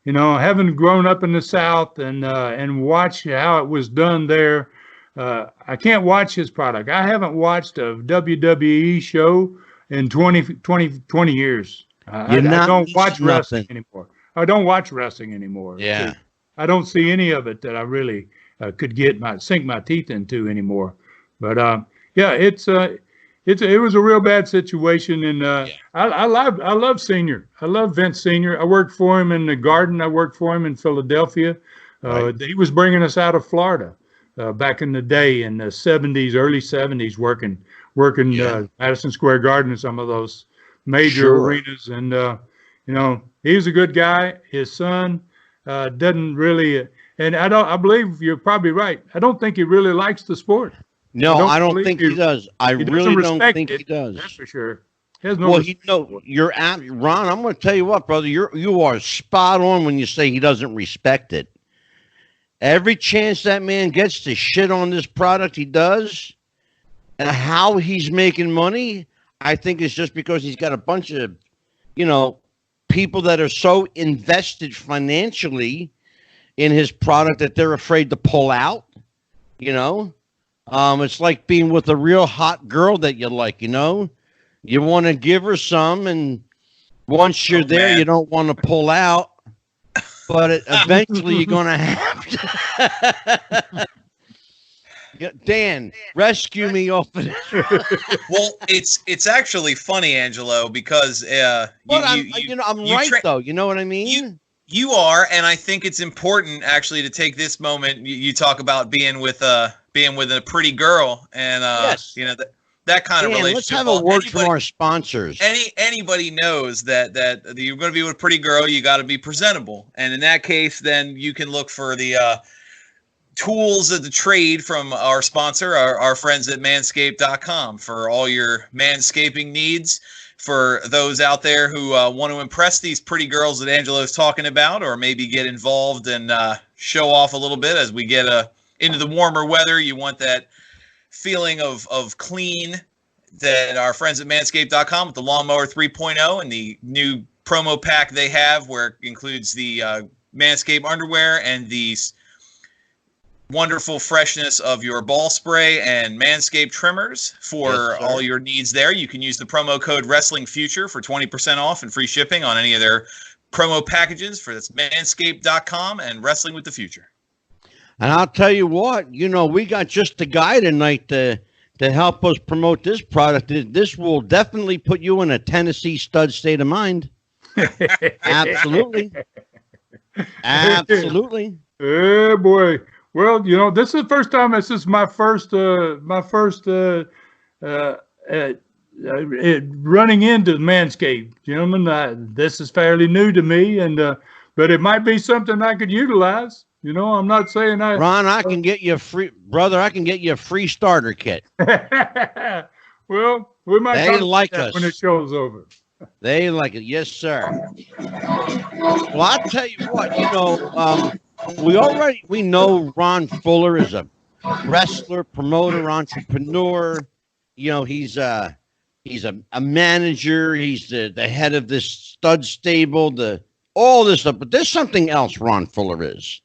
you know, having grown up in the South and watched how it was done there, I can't watch his product. I haven't watched a WWE show in 20 years. I don't watch wrestling anymore. I don't watch wrestling anymore. Yeah. I don't see any of it that I really could sink my teeth into anymore. But yeah, it was a real bad situation, and I love Senior. I love Vince Senior. I worked for him in the Garden. I worked for him in Philadelphia. Right. He was bringing us out of Florida back in the day in the '70s, early '70s, working Madison Square Garden and some of those major arenas. And you know, he's a good guy. His son doesn't really, and I believe you're probably right. I don't think he really likes the sport. No, I don't think he does. I really don't think he does. That's for sure. He has no you're Ron. I'm going to tell you what, brother. You are spot on when you say he doesn't respect it. Every chance that man gets to shit on this product, he does. And how he's making money, I think it's just because he's got a bunch of, you know, people that are so invested financially in his product that they're afraid to pull out. You know. It's like being with a real hot girl that you like, you know, you want to give her some, and once you're there, you don't want to pull out, but eventually you're going to have to. Dan, rescue me off of this. Well, it's actually funny, Angelo, because I'm right though. You know what I mean? You are, and I think it's important actually to take this moment. You talk about being with a pretty girl, and yes. you know that kind of relationship. Let's have a word from our sponsors. Anybody knows that you're going to be with a pretty girl, you got to be presentable, and in that case, then you can look for the tools of the trade from our sponsor, our friends at Manscaped.com, for all your manscaping needs. For those out there who want to impress these pretty girls that Angelo's talking about, or maybe get involved and show off a little bit as we get into the warmer weather, you want that feeling of clean that our friends at Manscaped.com with the Lawnmower 3.0 and the new promo pack they have, where it includes the Manscaped underwear and the wonderful freshness of your ball spray and Manscaped trimmers for all your needs there. You can use the promo code WrestlingFuture for 20% off and free shipping on any of their promo packages. For that's Manscaped.com and Wrestling with the Future. And I'll tell you what, you know, we got just a guy tonight to help us promote this product. This will definitely put you in a Tennessee stud state of mind. Absolutely. Absolutely. Yeah, boy. Well, you know, this is the first time. This is my first running into Manscaped, gentlemen. This is fairly new to me, and but it might be something I could utilize. You know, I'm not saying Ron, I can get you a free, brother. I can get you a free starter kit. Well, we might they like us when the show's over. They like it, yes, sir. Well, I'll tell you what, you know, we know Ron Fuller is a wrestler, promoter, entrepreneur. You know, he's a manager. He's the head of this stud stable, all this stuff. But there's something else Ron Fuller is.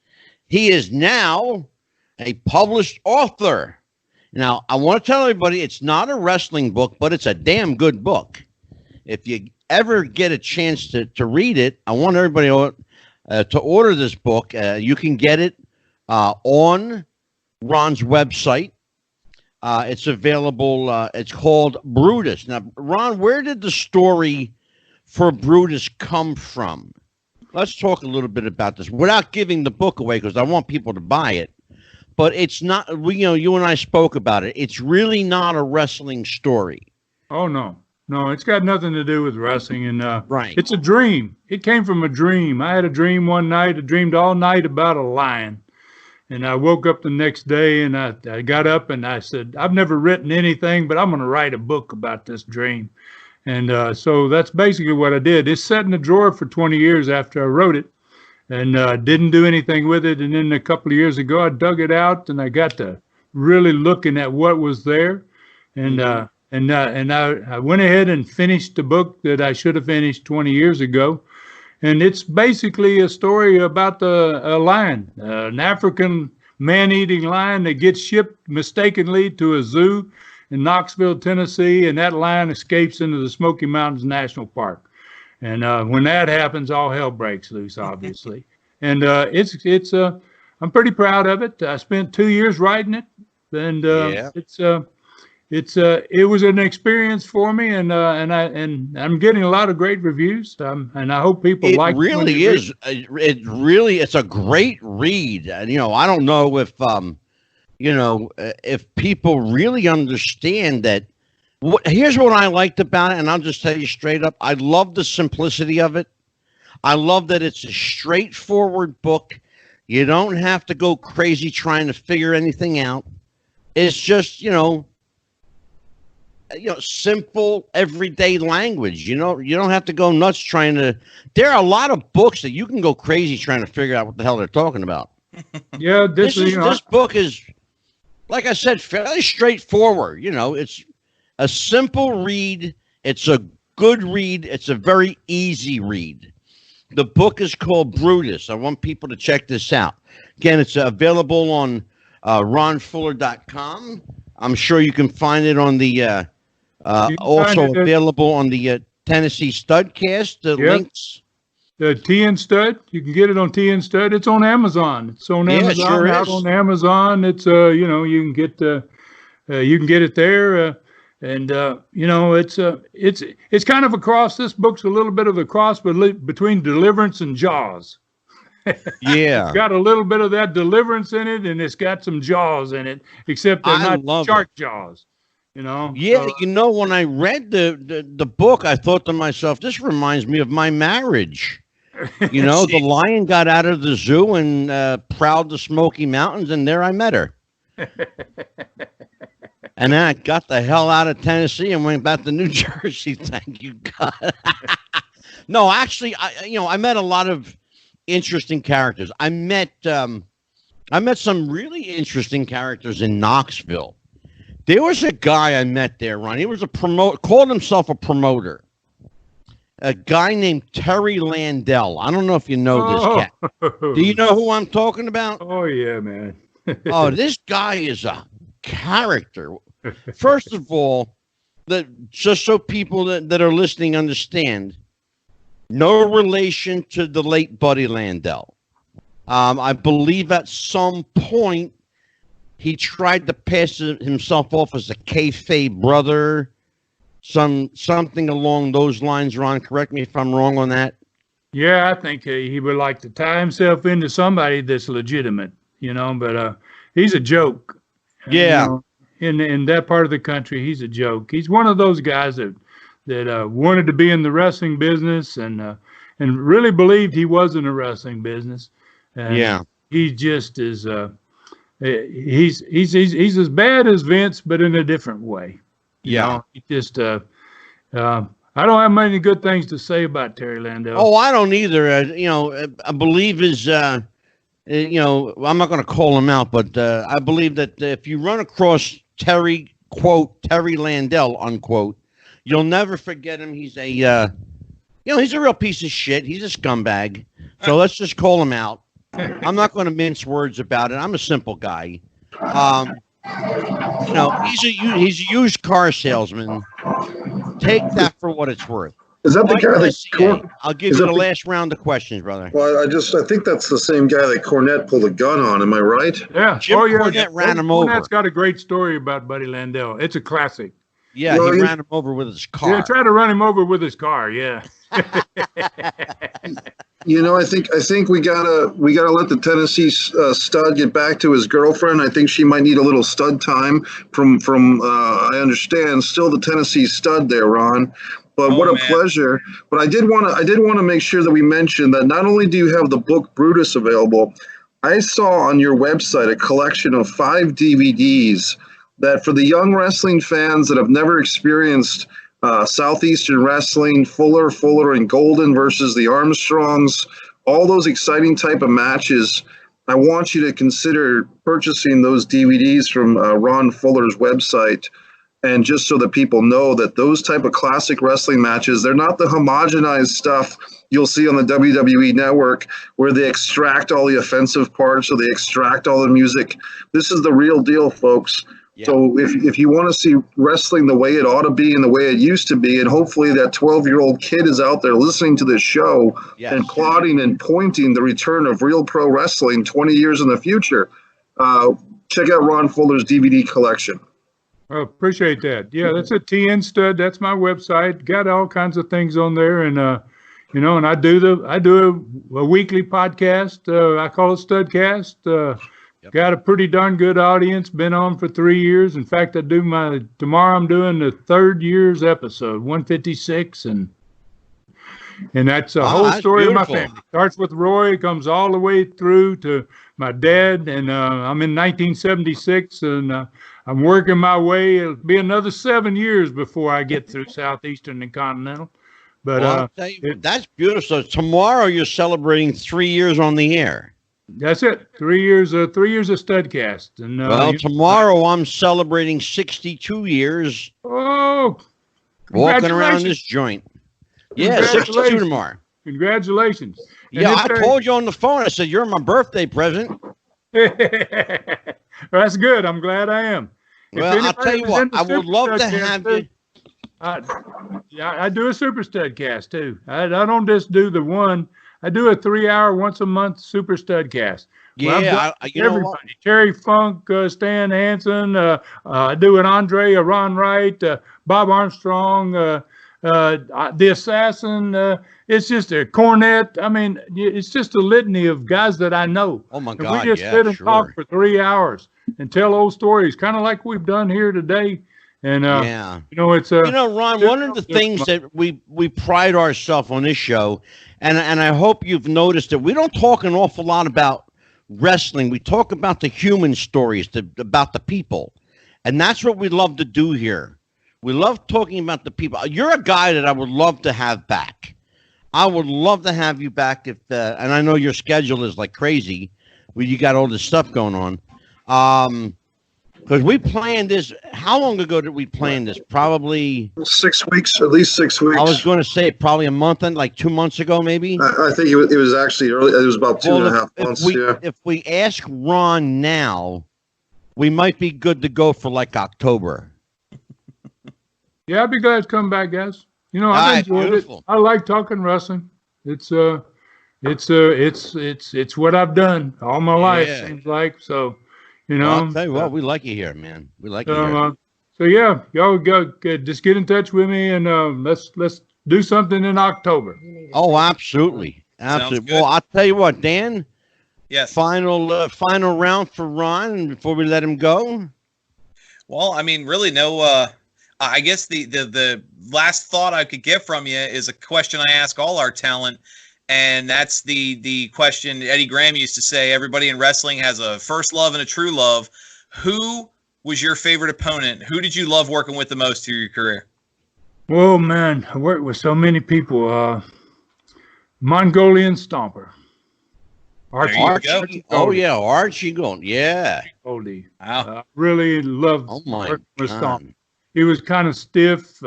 He is now a published author. Now, I want to tell everybody it's not a wrestling book, but it's a damn good book. If you ever get a chance to read it, I want everybody to order this book. You can get it on Ron's website. It's available. It's called Brutus. Now, Ron, where did the story for Brutus come from? Let's talk a little bit about this without giving the book away, because I want people to buy it. But it's not, you and I spoke about it. It's really not a wrestling story. Oh, no. No, it's got nothing to do with wrestling. And right. It's a dream. It came from a dream. I had a dream one night. I dreamed all night about a lion. And I woke up the next day, and I got up and I said, I've never written anything, but I'm going to write a book about this dream. And so that's basically what I did. It's sat in the drawer for 20 years after I wrote it, and didn't do anything with it. And then a couple of years ago, I dug it out, and I got to really looking at what was there. And I went ahead and finished the book that I should have finished 20 years ago. And it's basically a story about a lion, an African man-eating lion that gets shipped mistakenly to a zoo in Knoxville, Tennessee, and that lion escapes into the Smoky Mountains National Park. And when that happens, all hell breaks loose, obviously. And I'm pretty proud of it. I spent 2 years writing it, and it was an experience for me, and I'm getting a lot of great reviews, and I hope people like it. Really is. It's a great read. And, I don't know if people really understand that. Here's what I liked about it, and I'll just tell you straight up. I love the simplicity of it. I love that it's a straightforward book. You don't have to go crazy trying to figure anything out. It's just, simple everyday language. You don't have to go nuts trying to. There are a lot of books that you can go crazy trying to figure out what the hell they're talking about. Yeah, this book is, like I said, fairly straightforward. It's a simple read. It's a good read. It's a very easy read. The book is called Brutus. I want people to check this out. Again, it's available on ronfuller.com. I'm sure you can find it on the also available on the Tennessee Studcast. The links. The TN Stud. You can get it on TN Stud. It's on Amazon. It's on Amazon. Sure out on Amazon. It's you can get it there. It's kind of a cross. This book's a little bit of a cross between Deliverance and Jaws. Yeah. It's got a little bit of that Deliverance in it, and it's got some Jaws in it, except they're not shark jaws. Yeah, when I read the book, I thought to myself, this reminds me of my marriage. The lion got out of the zoo and prowled the Smoky Mountains, and there I met her. And then I got the hell out of Tennessee and went back to New Jersey. Thank you, God. No, actually, I met a lot of interesting characters. I met some really interesting characters in Knoxville. There was a guy I met there, Ron. He was called himself a promoter. A guy named Terry Landell. I don't know if you know this cat. Do you know who I'm talking about? Oh, yeah, man. Oh, this guy is a character. First of all, just so people that are listening understand, no relation to the late Buddy Landell. I believe at some point he tried to pass himself off as a kayfabe brother, something along those lines. Ron, correct me if I'm wrong on that. Yeah, I think he would like to tie himself into somebody that's legitimate, but he's a joke. Yeah. In that part of the country, he's a joke. He's one of those guys that wanted to be in the wrestling business and really believed he was in the wrestling business. And yeah. He just is. He's as bad as Vince, but in a different way. He just. I don't have many good things to say about Terry Landell. Oh, I don't either. I believe his. I'm not going to call him out, but I believe that if you run across Terry, quote, Terry Landell, unquote, you'll never forget him. He's a real piece of shit. He's a scumbag. So let's just call him out. I'm not going to mince words about it. I'm a simple guy. He's a used car salesman. Take that for what it's worth. Is that the guy that I'll give you the last round of questions, brother. Well, I think that's the same guy that Cornette pulled a gun on. Am I right? Yeah. Jim Cornette ran him over. Cornette's got a great story about Buddy Landell. It's a classic. Yeah, he ran him over with his car. Yeah, tried to run him over with his car. Yeah. I think we gotta let the Tennessee stud get back to his girlfriend. I think she might need a little stud time from I understand still the Tennessee stud there, Ron. But what a pleasure. But I did want to make sure that we mention that not only do you have the book Brutus available, I saw on your website a collection of 5 DVDs that for the young wrestling fans that have never experienced Southeastern Wrestling, Fuller, and Golden versus the Armstrongs, all those exciting type of matches. I want you to consider purchasing those DVDs from Ron Fuller's website. And just so that people know that those type of classic wrestling matches, they're not the homogenized stuff you'll see on the WWE network where they extract all the offensive parts or they extract all the music. This is the real deal, folks. Yeah. So if you want to see wrestling the way it ought to be and the way it used to be, and hopefully that 12-year-old kid is out there listening to this show and plotting and pointing the return of real pro wrestling 20 years in the future, check out Ron Fuller's DVD collection. Oh, appreciate that. Yeah, that's a TN Stud. That's my website. Got all kinds of things on there, and and I do a weekly podcast. I call it Studcast. Got a pretty darn good audience. Been on for 3 years. In fact, tomorrow I'm doing the 3rd year's episode, 156, and that's a whole story of my family. Starts with Roy, comes all the way through to my dad, and I'm in 1976, and I'm working my way. It'll be another 7 years before I get through Southeastern and Continental. But I'll tell you, that's beautiful. So tomorrow you're celebrating 3 years on the air. That's it. 3 years. 3 years of Studcast. And tomorrow I'm celebrating 62 years. Oh, walking around this joint. Yeah, 62 tomorrow. Congratulations. Yeah, I told you on the phone. I said you're my birthday present. That's good. I'm glad I am. Well, I'll tell you what. I would love to have you. I do a Super Studcast too. I don't just do the one. I do a 3-hour once a month Super Studcast. Yeah, everybody. Terry Funk, Stan Hansen. I do an Andre, a Ron Wright, Bob Armstrong, the Assassin. It's just a Cornette. I mean, it's just a litany of guys that I know. Oh my God! We just sit and talk for 3 hours and tell old stories, kind of like we've done here today. And it's Ron, one of the things that we pride ourselves on this show, and I hope you've noticed that we don't talk an awful lot about wrestling. We talk about the human stories, about the people, and that's what we love to do here. We love talking about the people. You're a guy that I would love to have back. I would love to have you back and I know your schedule is like crazy. You got all this stuff going on. Because we planned this. How long ago did we plan this? Probably 6 weeks, at least 6 weeks. I was going to say probably a month and like 2 months ago, maybe. I think it was actually early. It was about 2.5 months. If we ask Ron now, we might be good to go for like October. Yeah, I'd be glad to come back, guys. I've enjoyed it. I like talking wrestling. It's what I've done all my life. Seems like so. I'll tell you what, we like you here, man. We like you here. So yeah, y'all just get in touch with me, and let's do something in October. Oh, absolutely. Well, I'll tell you what, Dan. Yes. Final round for Ron before we let him go. Well, I mean, really, no. I guess the last thought I could get from you is a question I ask all our talent. And that's the question Eddie Graham used to say, everybody in wrestling has a first love and a true love. Who was your favorite opponent? Who did you love working with the most through your career? Oh, man, I worked with so many people. Mongolian Stomper. Archie. Oh, yeah, Archie Gold. Yeah. Goldie. Wow. Really loved working with Stomper. He was kind of stiff.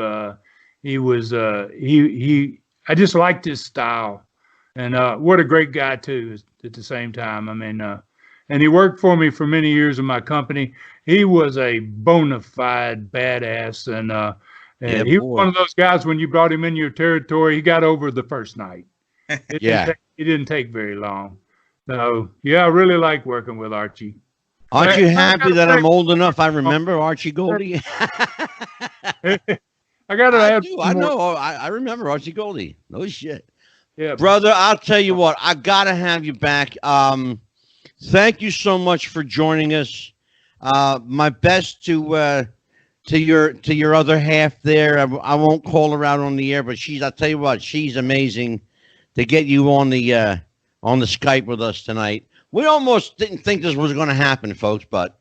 He was I just liked his style. And what a great guy, too, at the same time. I mean, and he worked for me for many years in my company. He was a bona fide badass. And he was one of those guys, when you brought him in your territory, he got over the first night. It didn't take very long. So, yeah, I really like working with Archie. Aren't you happy that I'm old enough? I remember Archie Goldie. I remember Archie Goldie. No shit. Yeah, brother, I'll tell you what, I gotta have you back. Thank you so much for joining us. My best to your other half there. I won't call her out on the air, but I'll tell you what, she's amazing to get you on the Skype with us tonight. We almost didn't think this was going to happen, folks, but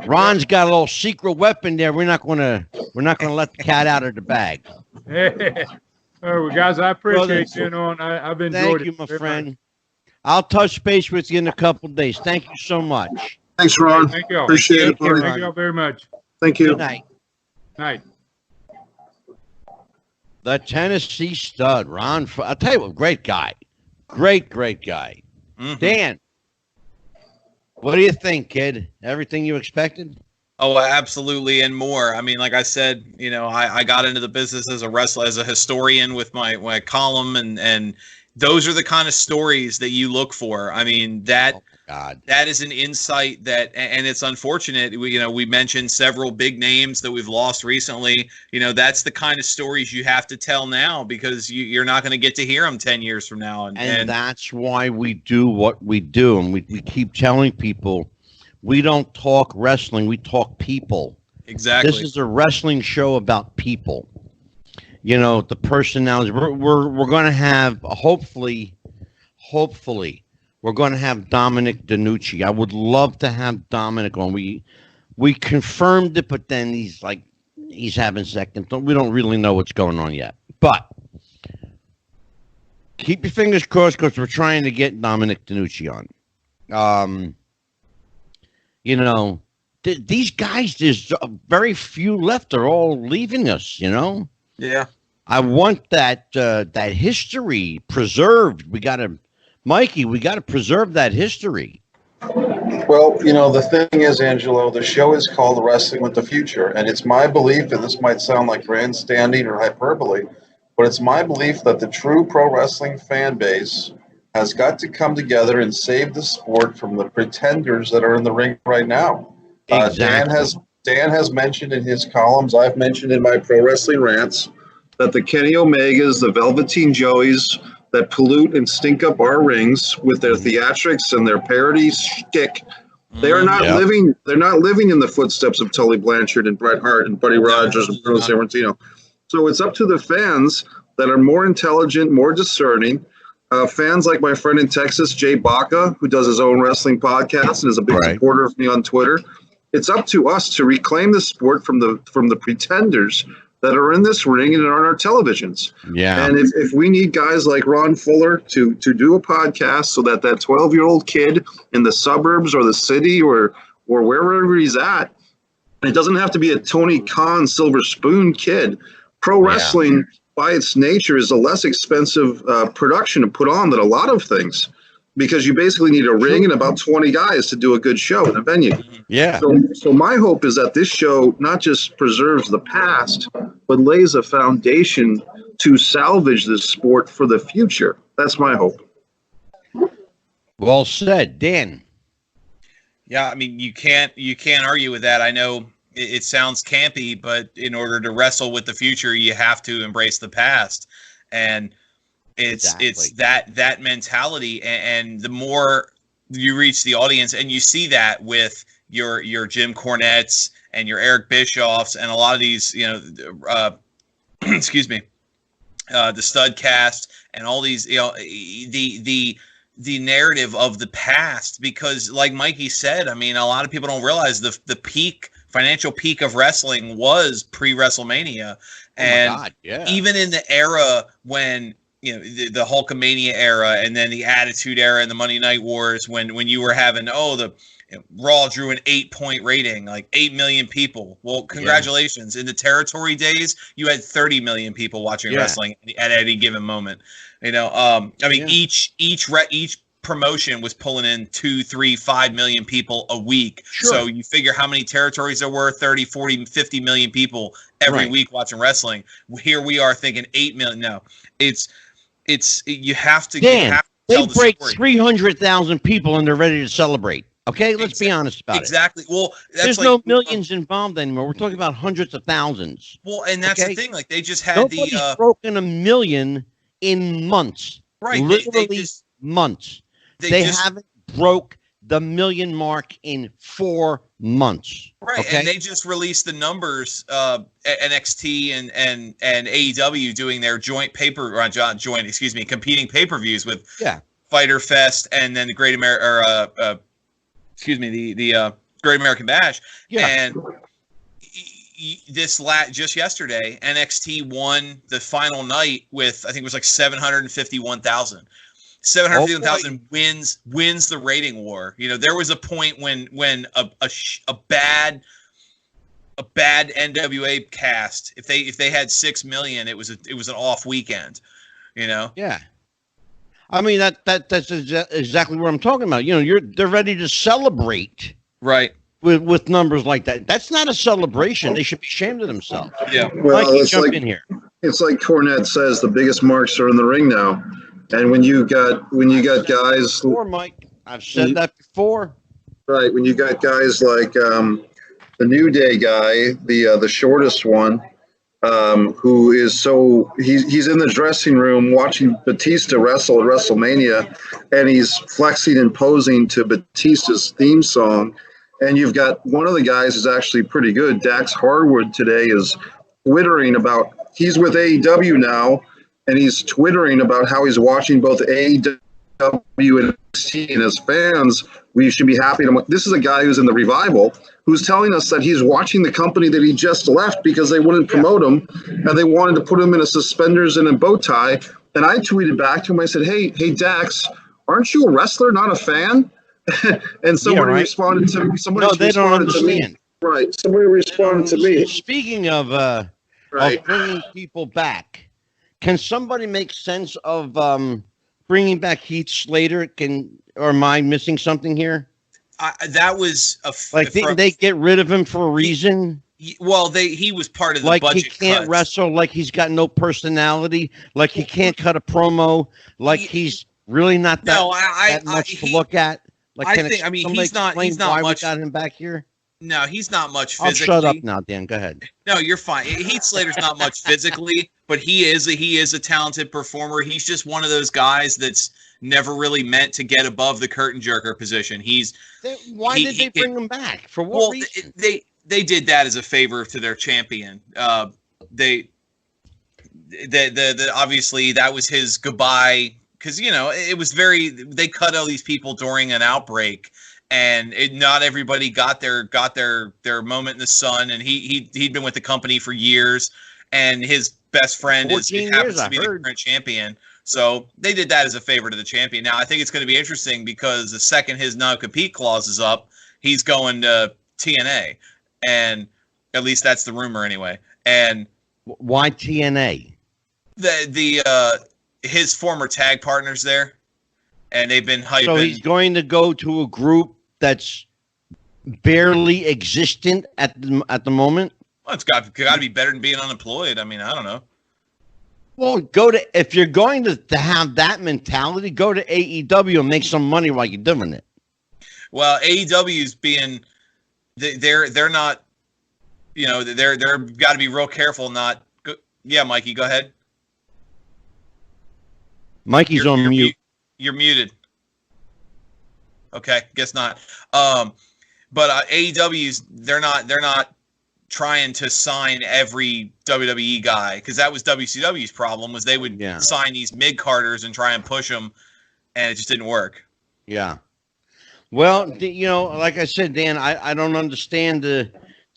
Ron's got a little secret weapon there. We're not gonna let the cat out of the bag. Well, guys, I appreciate Brother, you know, and I've enjoyed Thank it. you, my very friend. much. I'll touch base with you in a couple of days. Thank you so much. Thanks, Ron. Thank you all. Appreciate it. Thank you, buddy. Thank you all very much. Thank you. Good night. Night. The Tennessee stud, Ron. I'll tell you what, great guy. Great guy. Mhm. Dan, what do you think, kid? Everything you expected? Oh, absolutely, and more. I mean, like I said, you know, I got into the business as a wrestler, as a historian with my column, and those are the kind of stories that you look for. I mean, Oh, my God. that is an insight that, and it's unfortunate. We mentioned several big names that we've lost recently. You know, that's the kind of stories you have to tell now, because you're not going to get to hear them 10 years from now. And that's why we do what we do. And we keep telling people, we don't talk wrestling, we talk people. exactly. This is a wrestling show about people. You know, the personalities. We're going to have, hopefully, we're going to have Dominic DeNucci. I would love to have Dominic on. We confirmed it, but then he's having second. We don't really know what's going on yet. But keep your fingers crossed, because we're trying to get Dominic DeNucci on. You know, these guys, there's very few left. They're all leaving us, you know? Yeah. I want that history preserved. Mikey, we got to preserve that history. Well, you know, the thing is, Angelo, the show is called Wrestling with the Future, and it's my belief, and this might sound like grandstanding or hyperbole, but it's my belief that the true pro wrestling fan base has got to come together and save the sport from the pretenders that are in the ring right now. Exactly. Dan has mentioned in his columns, I've mentioned in my pro wrestling rants, that the Kenny Omegas, the Velveteen Joeys that pollute and stink up our rings with their theatrics and their parody shtick, they are not Yep. living. They're not living in the footsteps of Tully Blanchard and Bret Hart and Buddy Rogers and Bruno Sammartino. So it's up to the fans that are more intelligent, more discerning. Fans like my friend in Texas, Jay Baca, who does his own wrestling podcast and is a big Right. supporter of me on Twitter. It's up to us to reclaim the sport from the pretenders that are in this ring and are on our televisions. Yeah. And if we need guys like Ron Fuller to do a podcast so that 12-year-old kid in the suburbs or the city or wherever he's at, it doesn't have to be a Tony Khan Silver Spoon kid. Pro wrestling, by its nature, is a less expensive production to put on than a lot of things, because you basically need a ring and about 20 guys to do a good show in a venue. Yeah. So my hope is that this show not just preserves the past, but lays a foundation to salvage this sport for the future. That's my hope. Well said, Dan. Yeah, I mean, you can't argue with that. I know it sounds campy, but in order to wrestle with the future, you have to embrace the past, and it's that mentality. And the more you reach the audience, and you see that with your Jim Cornettes and your Eric Bischoffs and a lot of these, you know, excuse me, the stud cast and all these, you know, the narrative of the past, because like Mikey said, I mean, a lot of people don't realize the financial peak of wrestling was pre-WrestleMania. And oh my God, yeah. even in the era when, you know, the Hulkamania era and then the Attitude Era and the Monday Night Wars, when you were having, Raw drew an 8-point rating, like 8 million people. Well, congratulations. In the territory days, you had 30 million people watching wrestling at any given moment. You know, I mean, each promotion was pulling in 2, 3, 5 million people a week. Sure. So you figure how many territories there were, 30, 40, 50 million people every week watching wrestling. Here we are thinking 8 million. No, it's you have to. Dan, you have to they tell the break story. 300,000 people and they're ready to celebrate. Okay, let's be honest about Exactly. Well, that's There's like, no millions involved anymore. We're talking about hundreds of thousands. Well, and that's the thing. Like they just had Nobody's broken a million in months. Right. Literally months. They haven't broke the million mark in 4 months. Right, okay? and they just released the numbers. NXT and AEW doing their competing pay-per-views with Fighter Fest and then the Great America, the Great American Bash. Yeah. And just yesterday, NXT won the final night with, I think it was like 751,000. 751,000 wins the rating war. You know, there was a point when a bad NWA cast, if they had 6 million, it was an off weekend. You know. Yeah. I mean that's exactly what I'm talking about. You know, they're ready to celebrate. Right. With numbers like that. That's not a celebration. They should be ashamed of themselves. Yeah. Well, Mikey, it's jump like in here. it's like Cornette says, the biggest marks are in the ring now. And when you got guys, Before, Mike, I've said that before. right? When you got guys like the New Day guy, the shortest one, who is he's in the dressing room watching Batista wrestle at WrestleMania, and he's flexing and posing to Batista's theme song. And you've got one of the guys is actually pretty good. Dax Harwood today is twittering about, he's with AEW now, and he's twittering about how he's watching both AEW and NXT, and as fans, we should be happy. This is a guy who's in the Revival who's telling us that he's watching the company that he just left because they wouldn't promote him, and they wanted to put him in a suspenders and a bow tie. And I tweeted back to him, I said, hey Dax, aren't you a wrestler, not a fan? And somebody responded to me. No, they don't understand. Right. Somebody responded to me. Speaking of bringing people back, can somebody make sense of bringing back Heath Slater? Or am I missing something here? That was didn't they get rid of him for a reason? He was part of the like budget he can't cuts. wrestle, like he's got no personality, like he can't cut a promo, like he's really not that much to look at. Like, he's not why much. We got him back here. No, he's not much physically. I'll shut up now, Dan. Go ahead. No, you're fine. Heath Slater's not much physically, but he is a talented performer. He's just one of those guys that's never really meant to get above the curtain jerker position. Why did they bring him back? For what reason? They did that as a favor to their champion. They obviously that was his goodbye, because it was they cut all these people during an outbreak. And not everybody got their moment in the sun, and he'd been with the company for years, and his best friend happens to be the current champion. So they did that as a favor to the champion. Now I think it's going to be interesting because the second his non-compete clause is up, he's going to TNA, and at least that's the rumor anyway. And why TNA? His former tag partners there, and they've been hyping. So he's going to go to a group that's barely existent at the moment. Well, it's got to be better than being unemployed. I mean, I don't know. Well, if you're going to have that mentality, go to AEW and make some money while you're doing it. Well, AEW's being they're not, they're got to be real careful not. Yeah, Mikey, go ahead. Mikey's on mute. You're muted. Okay, guess not. But AEW's they're not trying to sign every WWE guy, because that was WCW's problem, was they would sign these mid-carders and try and push them, and it just didn't work. Yeah. Well, like I said, Dan, I don't understand the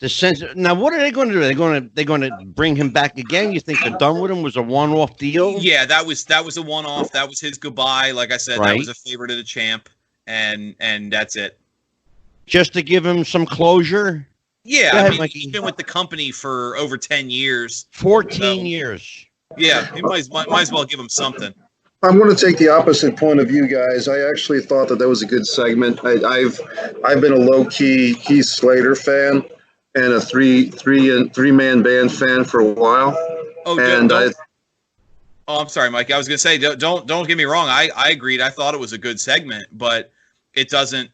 sense. Now, what are they going to do? They're going to bring him back again? You think they're done with him? Was a one-off deal? Yeah, that was a one-off. That was his goodbye. Like I said, that was a favor to the champ. And that's it. Just to give him some closure? Yeah, he's been with the company for over 10 years. 14 years. Yeah, you might as well give him something. I'm going to take the opposite point of view, guys. I actually thought that was a good segment. I've been a low-key Heath Slater fan and a three-man band fan for a while. I'm sorry, Mike. I was going to say, don't get me wrong. I agreed. I thought it was a good segment, but it doesn't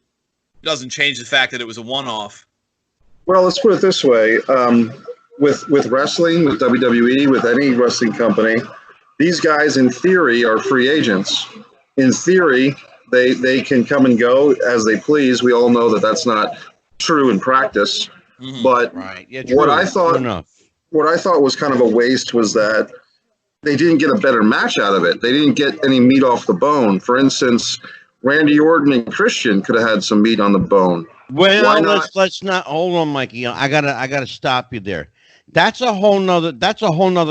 change the fact that it was a one-off. Well, let's put it this way: with wrestling, with WWE, with any wrestling company, these guys, in theory, are free agents. In theory, they can come and go as they please. We all know that that's not true in practice. Mm-hmm. But what I thought was kind of a waste was that they didn't get a better match out of it. They didn't get any meat off the bone. For instance, Randy Orton and Christian could have had some meat on the bone. Why Well, not? let's not hold on, Mikey. I gotta stop you there. That's a whole nother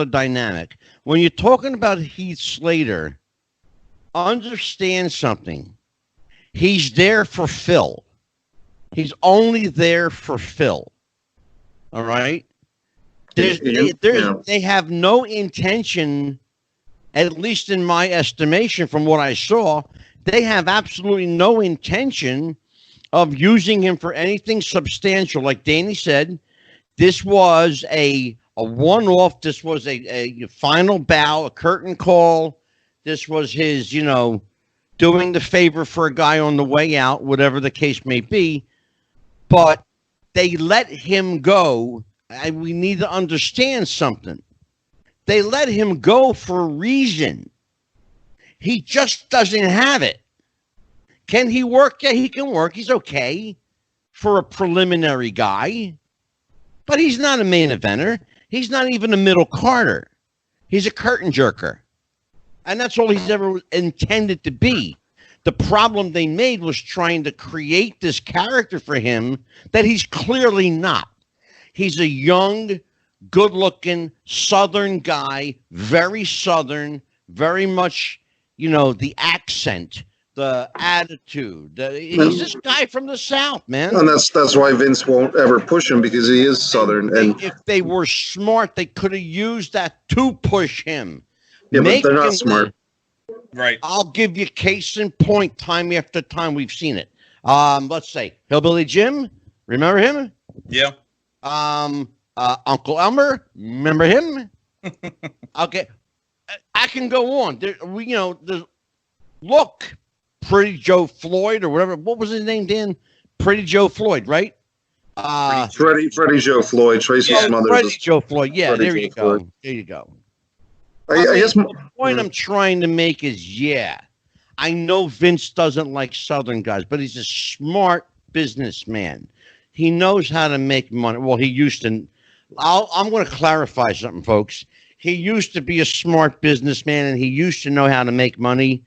dynamic. When you're talking about Heath Slater, understand something. He's there for Phil. He's only there for Phil. All right. They have no intention, at least in my estimation, from what I saw, they have absolutely no intention of using him for anything substantial. Like Danny said, this was a one-off. This was a final bow, a curtain call. This was his, doing the favor for a guy on the way out, whatever the case may be. But they let him go. And we need to understand something. They let him go for a reason. He just doesn't have it. Can he work? Yeah, he can work. He's okay for a preliminary guy. But he's not a main eventer. He's not even a middle carder. He's a curtain jerker. And that's all he's ever intended to be. The problem they made was trying to create this character for him that he's clearly not. He's a young, good-looking Southern guy, very Southern, very much, the accent, the attitude. He's this guy from the South, man. And that's why Vince won't ever push him, because he is Southern. And if they were smart, they could have used that to push him. Yeah, but they're not smart. Right. I'll give you case in point. Time after time, we've seen it. Let's say Hillbilly Jim. Remember him? Yeah. Uncle Elmer. Remember him? Okay. I can go on. Look, Pretty Joe Floyd or whatever. What was his name, Dan? Pretty Joe Floyd, right? Freddie Joe Floyd, Tracy's mother. Freddie Joe Floyd. Yeah, Freddie there Joe you go. Floyd. There you go. I guess the point I'm trying to make is, I know Vince doesn't like Southern guys, but he's a smart businessman. He knows how to make money. Well, he used to. I'm going to clarify something, folks. He used to be a smart businessman, and he used to know how to make money.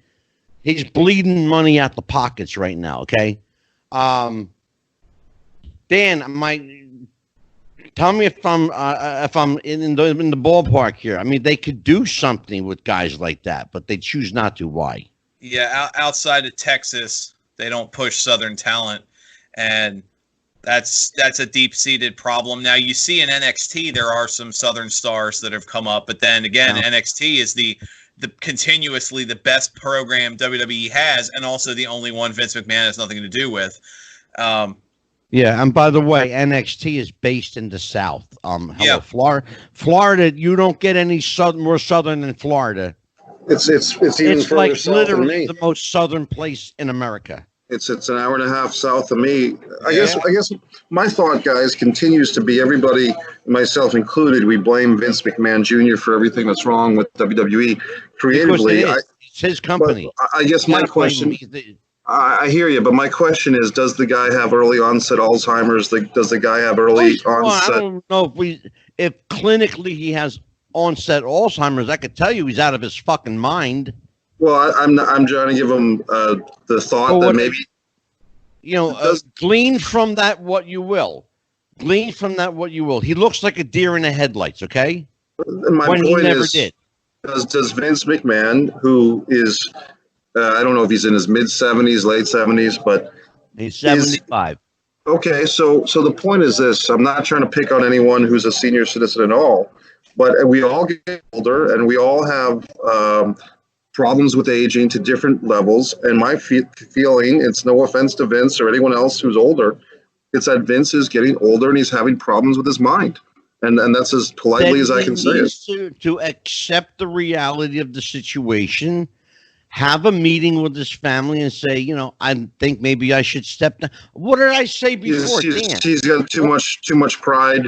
He's bleeding money out the pockets right now, okay? Dan, tell me if I'm in the ballpark here. I mean, they could do something with guys like that, but they choose not to. Why? Yeah, outside of Texas, they don't push Southern talent, and that's a deep-seated problem. Now, you see in NXT, there are some Southern stars that have come up, but then again, NXT is the continuously the best program WWE has, and also the only one Vince McMahon has nothing to do with. Yeah, and by the way, NXT is based in the South. Florida, you don't get any more Southern than Florida. It's even It's further like south than literally me. the most southern place in America. It's an hour and a half south of me. I guess my thought, guys, continues to be everybody, myself included, we blame Vince McMahon Jr. for everything that's wrong with WWE creatively. Because it's his company. I guess my question. I hear you, but my question is: does the guy have early onset Alzheimer's? Does the guy have early onset? I don't know if clinically he has onset Alzheimer's. I could tell you he's out of his fucking mind. Well, I'm trying to give him the thought that maybe glean from that what you will. Glean from that what you will. He looks like a deer in the headlights. Okay. My when point he never is, did. Does Vince McMahon, who is I don't know if he's in his mid 70s, late 70s, but he's 75. Okay, so the point is this: I'm not trying to pick on anyone who's a senior citizen at all, but we all get older and we all have problems with aging to different levels. And my feeling, it's no offense to Vince or anyone else who's older, it's that Vince is getting older and he's having problems with his mind. And that's as politely as I can say it. To accept the reality of the situation, have a meeting with his family and say, I think maybe I should step down. What did I say before, Dan? He's got too much pride,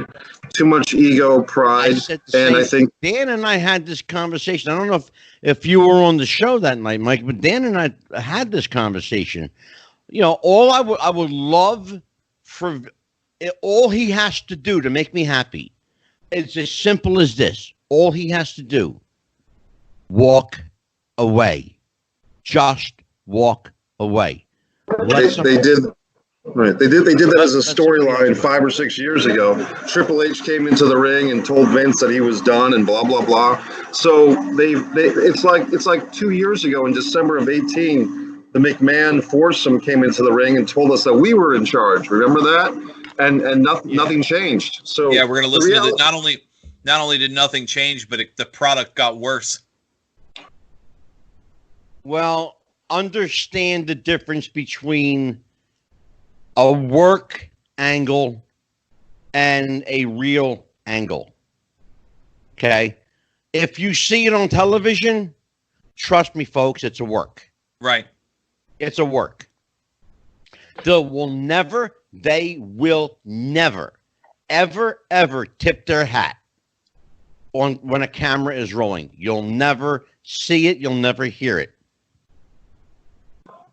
too much ego, pride. I think Dan and I had this conversation. I don't know if you were on the show that night, Mike, but Dan and I had this conversation. All I would love for all he has to do to make me happy. It's as simple as this. All he has to do, walk away. Just walk away. They did. Right. They did that as a storyline 5 or 6 years ago. Triple H came into the ring and told Vince that he was done and blah blah blah. So it's like 2 years ago in December of 18, the McMahon foursome came into the ring and told us that we were in charge. Remember that? And nothing changed. So yeah, we're gonna listen to that. Not only did nothing change, but the product got worse. Well, understand the difference between a work angle and a real angle. Okay? If you see it on television, trust me, folks, it's a work. Right. It's a work. They will never, ever tip their hat on when a camera is rolling. You'll never see it. You'll never hear it.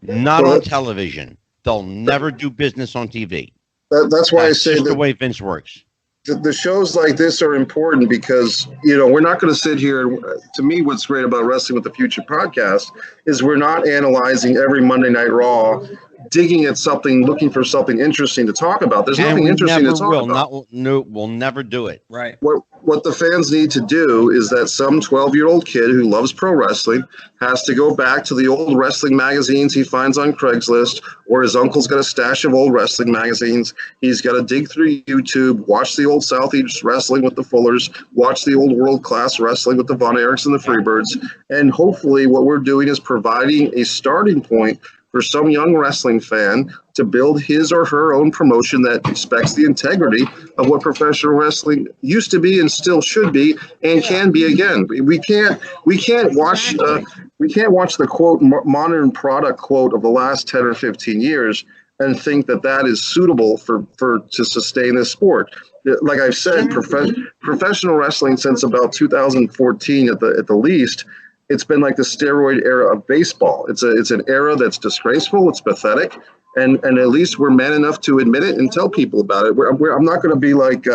Not on television. They'll never do business on TV. That's why I say just the way Vince works. The shows like this are important because, we're not going to sit here. To me, what's great about Wrestling with the Future podcast is we're not analyzing every Monday Night Raw, digging at something, looking for something interesting to talk about. There's nothing interesting to talk about. We'll never do it. Right. What the fans need to do is that some 12-year-old kid who loves pro wrestling has to go back to the old wrestling magazines he finds on Craigslist, or his uncle's got a stash of old wrestling magazines. He's got to dig through YouTube, watch the old Southeast Wrestling with the Fullers, watch the old World Class Wrestling with the Von Erichs and the Freebirds, and hopefully what we're doing is providing a starting point for some young wrestling fan to build his or her own promotion that respects the integrity of what professional wrestling used to be and still should be and can be again. We can't watch the quote modern product quote of the last 10 or 15 years and think that is suitable to sustain this sport. Like I've said, professional wrestling since about 2014 at the least. It's been like the steroid era of baseball. It's an era that's disgraceful. It's pathetic, and at least we're man enough to admit it and tell people about it. I'm not going to be like,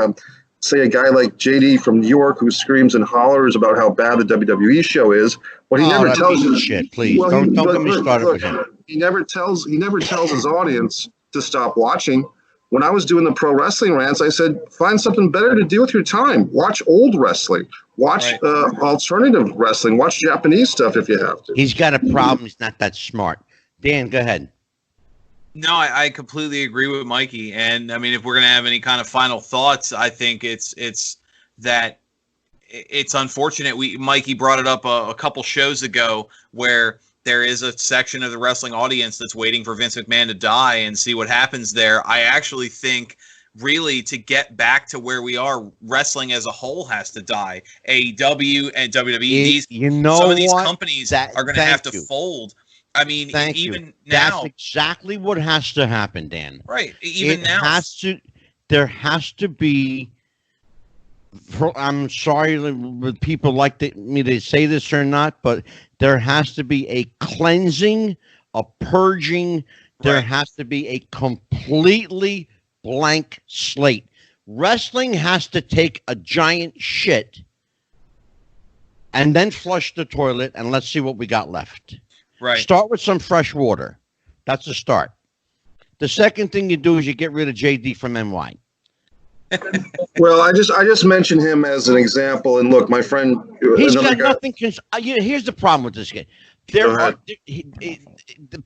say, a guy like JD from New York who screams and hollers about how bad the WWE show is, but he never tells you shit. Please don't get me started with him. He never tells his audience to stop watching. When I was doing the pro wrestling rants, I said, find something better to do with your time. Watch old wrestling. Watch alternative wrestling. Watch Japanese stuff if you have to. He's got a problem. He's not that smart. Dan, go ahead. No, I completely agree with Mikey. And, I mean, if we're going to have any kind of final thoughts, I think it's that it's unfortunate. Mikey brought it up a couple shows ago where there is a section of the wrestling audience that's waiting for Vince McMahon to die and see what happens there. I actually think really to get back to where we are, wrestling as a whole has to die. AEW and WWE, some of these companies are going to have to fold. I mean, even now. That's exactly what has to happen, Dan. Right. Even now. There has to be, I'm sorry if people like me to say this or not, but there has to be a cleansing, a purging. There has to be a completely blank slate. Wrestling has to take a giant shit and then flush the toilet, and let's see what we got left. Right. Start with some fresh water. That's a start. The second thing you do is you get rid of JD from NY. Well, I just mentioned him as an example, and look, my friend, he's got nothing. Here's the problem with this guy. The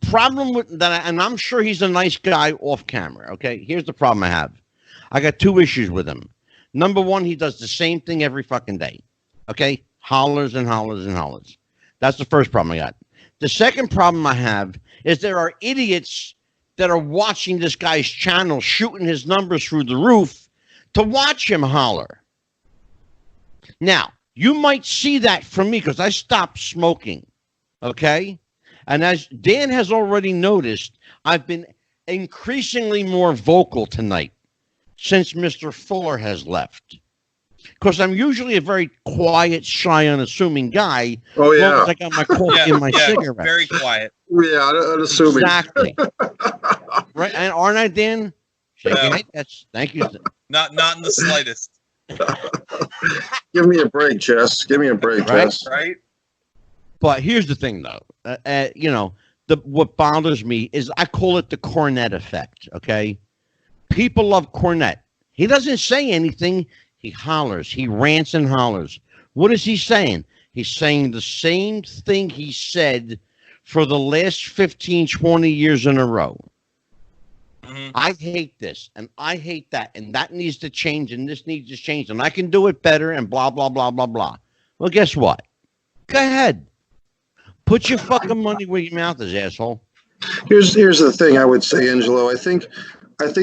problem with that, and I'm sure he's a nice guy off camera. Okay, here's the problem I have. I got two issues with him. Number one, he does the same thing every fucking day. Okay, hollers and hollers and hollers. That's the first problem I got. The second problem I have is there are idiots that are watching this guy's channel, shooting his numbers through the roof to watch him holler. Now, you might see that from me because I stopped smoking, okay? And as Dan has already noticed, I've been increasingly more vocal tonight since Mr. Fuller has left. Because I'm usually a very quiet, shy, unassuming guy. Oh, yeah. As long as I got my coffee and my cigarette. Very quiet. Yeah, unassuming. Exactly. Right? And aren't I, Dan? Thank you. Not in the slightest. Give me a break, Jess. Give me a break, Jess. Right. But here's the thing, though. what bothers me is I call it the Cornette effect. Okay, people love Cornette. He doesn't say anything. He hollers. He rants and hollers. What is he saying? He's saying the same thing he said for the last 15, 20 years in a row. I hate this, and I hate that, and that needs to change, and this needs to change, and I can do it better, and blah, blah, blah, blah, blah. Well, guess what? Go ahead. Put your fucking money where your mouth is, asshole. Here's the thing I would say, Angelo. I think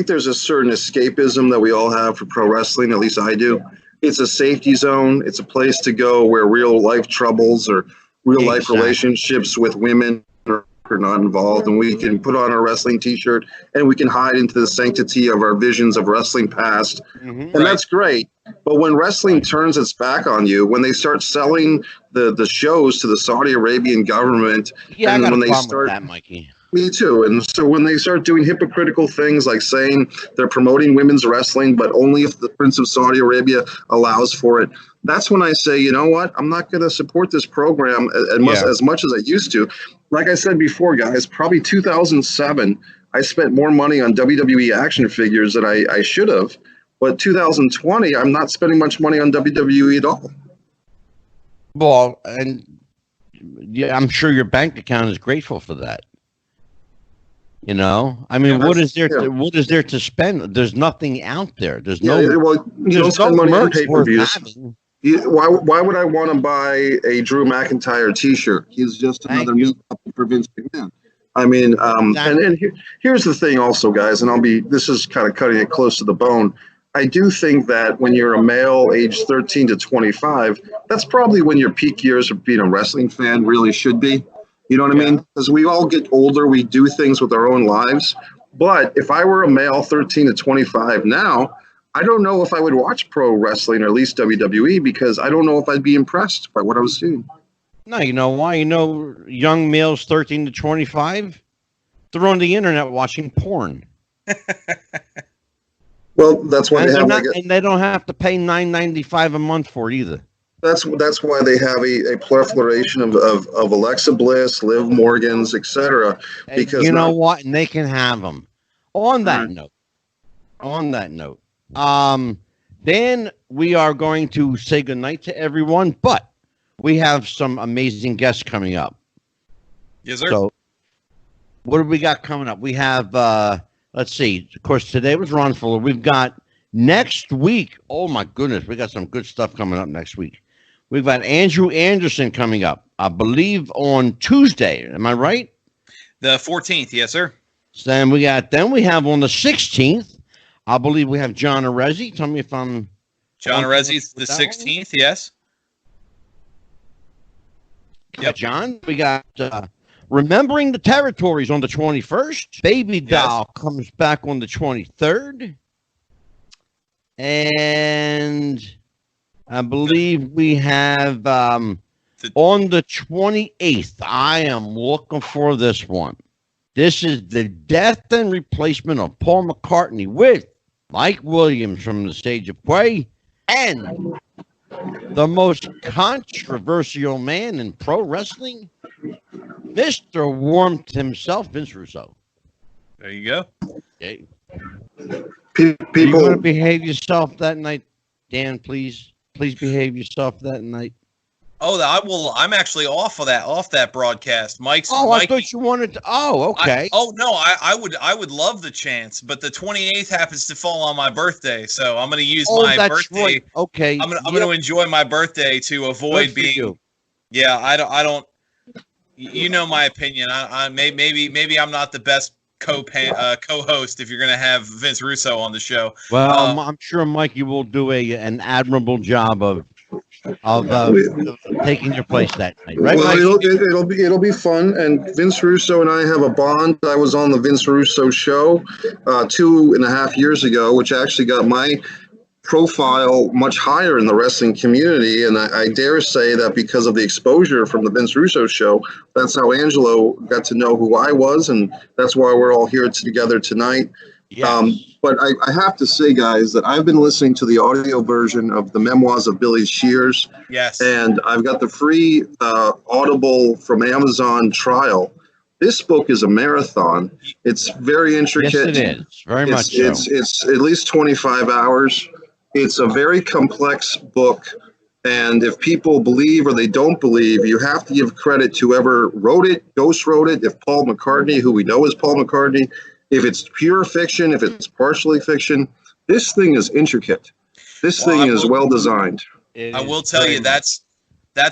there's a certain escapism that we all have for pro wrestling, at least I do. It's a safety zone. It's a place to go where real life troubles or real life relationships with women are not involved, and we can put on our wrestling t-shirt and we can hide into the sanctity of our visions of wrestling past. And that's great. But when wrestling turns its back on you, when they start selling the shows to the Saudi Arabian government, yeah, and I got when a they problem start with that, Mikey. Me too. And so when they start doing hypocritical things like saying they're promoting women's wrestling, but only if the Prince of Saudi Arabia allows for it, that's when I say, you know what? I'm not going to support this program as much as I used to. Like I said before, guys, probably 2007, I spent more money on WWE action figures than I should have. But 2020, I'm not spending much money on WWE at all. Well, and yeah, I'm sure your bank account is grateful for that. You know, I mean, what is there to spend? There's nothing out there. There's no. Yeah, well, you don't spend money on pay-per-views. Why would I want to buy a Drew McIntyre T-shirt? He's just another meat puppet for Vince McMahon. I mean, here's the thing, also, guys, and this is kind of cutting it close to the bone. I do think that when you're a male, aged 13 to 25, that's probably when your peak years of being a wrestling fan really should be. You know what I mean? Because we all get older, we do things with our own lives. But if I were a male 13 to 25 now, I don't know if I would watch pro wrestling, or at least WWE, because I don't know if I'd be impressed by what I was seeing. No, you know why? You know, young males 13 to 25, they're on the internet watching porn. Well, that's why and they don't have to pay $9.95 a month for it either. That's why they have a proliferation of Alexa Bliss, Liv Morgans, etc. Because you know what, and they can have them. On that note, then we are going to say goodnight to everyone, but we have some amazing guests coming up. Yes, sir. So, what do we got coming up? We have, let's see. Of course, today was Ron Fuller. We've got next week. Oh my goodness, we got some good stuff coming up next week. We've got Andrew Anderson coming up, I believe, on Tuesday. Am I right? The 14th, yes, sir. So then we have on the 16th, I believe we have John Arezzi. Tell me if I'm... John Arezzi's the 16th, yes. Yep. John, we got Remembering the Territories on the 21st. Baby Doll comes back on the 23rd. And I believe we have on the 28th. I am looking for this one. This is the death and replacement of Paul McCartney with Mike Williams from the Stage of Play and the most controversial man in pro wrestling, Mr. Warmth himself, Vince Russo. There you go. Okay. People, you want to behave yourself that night, Dan, please? Please behave yourself that night. Oh, I will. I'm actually off that broadcast. I thought you wanted to. Oh, okay. I would love the chance, but the 28th happens to fall on my birthday, so I'm going to use my birthday. Right. Okay. I'm going to enjoy my birthday to avoid being. You. Yeah, I don't. You know my opinion. I maybe I'm not the best co-host if you're going to have Vince Russo on the show. Well, I'm sure Mikey will do an admirable job of taking your place that night, right? Well, it'll be fun, and Vince Russo and I have a bond. I was on the Vince Russo show 2.5 years ago, which actually got my profile much higher in the wrestling community, and I dare say that because of the exposure from the Vince Russo show, that's how Angelo got to know who I was, and that's why we're all here together tonight. Yes. But I have to say, guys, that I've been listening to the audio version of the Memoirs of Billy Shears. Yes. And I've got the free Audible from Amazon trial. This book is a marathon. It's very intricate. Yes, it is. Very much so. It's at least 25 hours. It's a very complex book. And if people believe or they don't believe, you have to give credit to whoever wrote it, Ghost wrote it, if Paul McCartney, who we know is Paul McCartney, if it's pure fiction, if it's partially fiction. This thing is intricate. This thing is well designed. I will tell you that's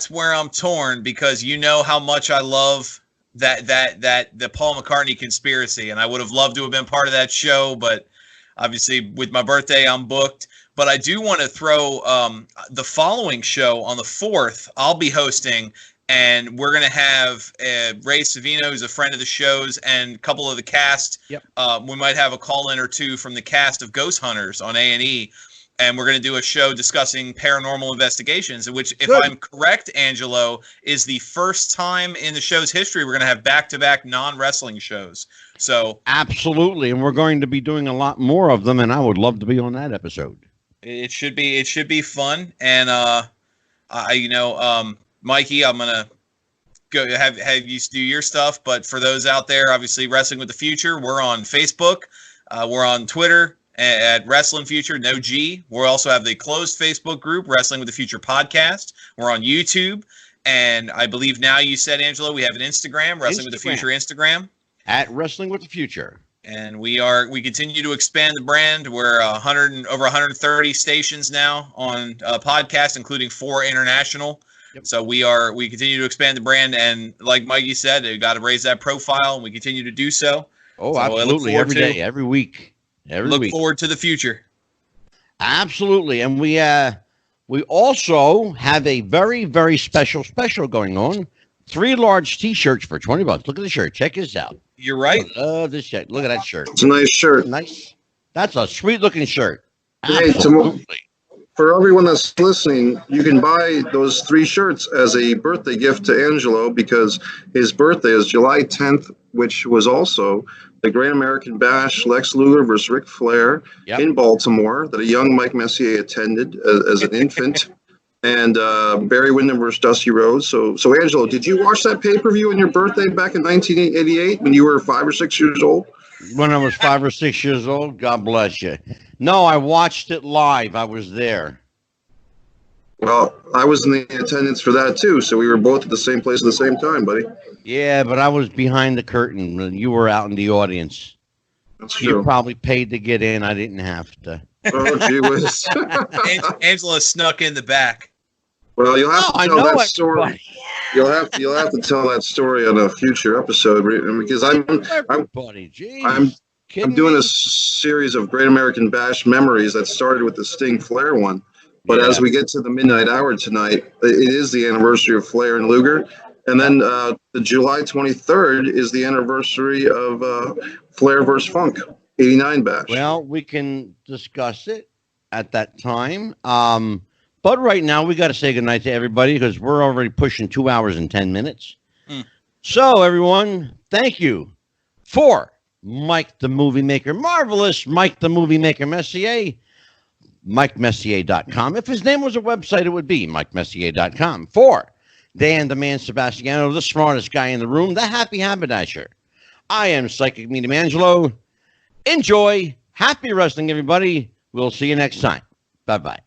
where I'm torn, because you know how much I love that the Paul McCartney conspiracy, and I would have loved to have been part of that show, but obviously with my birthday I'm booked. But I do want to throw the following show on the 4th. I'll be hosting, and we're going to have Ray Savino, who's a friend of the shows, and a couple of the cast. Yep. We might have a call-in or two from the cast of Ghost Hunters on A&E, and we're going to do a show discussing paranormal investigations, which, if Good. I'm correct, Angelo, is the first time in the show's history we're going to have back-to-back non-wrestling shows. So Absolutely, and we're going to be doing a lot more of them, and I would love to be on that episode. it should be fun. And Mikey, I'm gonna go have you do your stuff. But for those out there, obviously, Wrestling with the Future, we're on Facebook, we're on Twitter at Wrestling Future, no G. We also have the closed Facebook group, Wrestling with the Future Podcast. We're on YouTube, and I believe now you said, Angelo, we have an Instagram, Wrestling with the Future Instagram. At Wrestling with the Future. And we continue to expand the brand. We're over 130 stations now on podcast, including 4 international. Yep. So we continue to expand the brand, and like Mikey said, we got to raise that profile, and we continue to do so. Oh, so absolutely! Every day, every week, look forward to the future. Absolutely, and we also have a very, very special going on. 3 large T-shirts for $20. Look at the shirt. Check this out. You're right. This shirt. Look at that shirt. It's a nice shirt. Nice. That's a sweet looking shirt. Hey, for everyone that's listening, you can buy those 3 shirts as a birthday gift to Angelo, because his birthday is July 10th, which was also the Great American Bash, Lex Luger versus Ric Flair in Baltimore, that a young Mike Messier attended as an infant. And Barry Windham versus Dusty Rhodes. So Angelo, did you watch that pay-per-view on your birthday back in 1988 when you were 5 or 6 years old? When I was 5 or 6 years old? God bless you. No, I watched it live. I was there. Well, I was in the attendance for that too, so we were both at the same place at the same time, buddy. Yeah, but I was behind the curtain when you were out in the audience. That's true. You probably paid to get in. I didn't have to. Oh, gee whiz. Angela snuck in the back. Well, you'll have to tell that story. You'll have to tell that story on a future episode, because I'm doing a series of Great American Bash memories that started with the Sting Flair one. But as we get to the midnight hour tonight, it is the anniversary of Flair and Luger. And then the July 23rd is the anniversary of Flair versus Funk, 89 Bash. Well, we can discuss it at that time. But right now, we got to say goodnight to everybody, because we're already pushing 2 hours and 10 minutes. So, everyone, thank you for Mike the Movie Maker, marvelous Mike the Movie Maker Messier, MikeMessier.com. If his name was a website, it would be MikeMessier.com. For Dan the Man Sebastiano, the smartest guy in the room, the Happy Haberdasher. I am Psychic Medium Angelo. Enjoy. Happy wrestling, everybody. We'll see you next time. Bye-bye.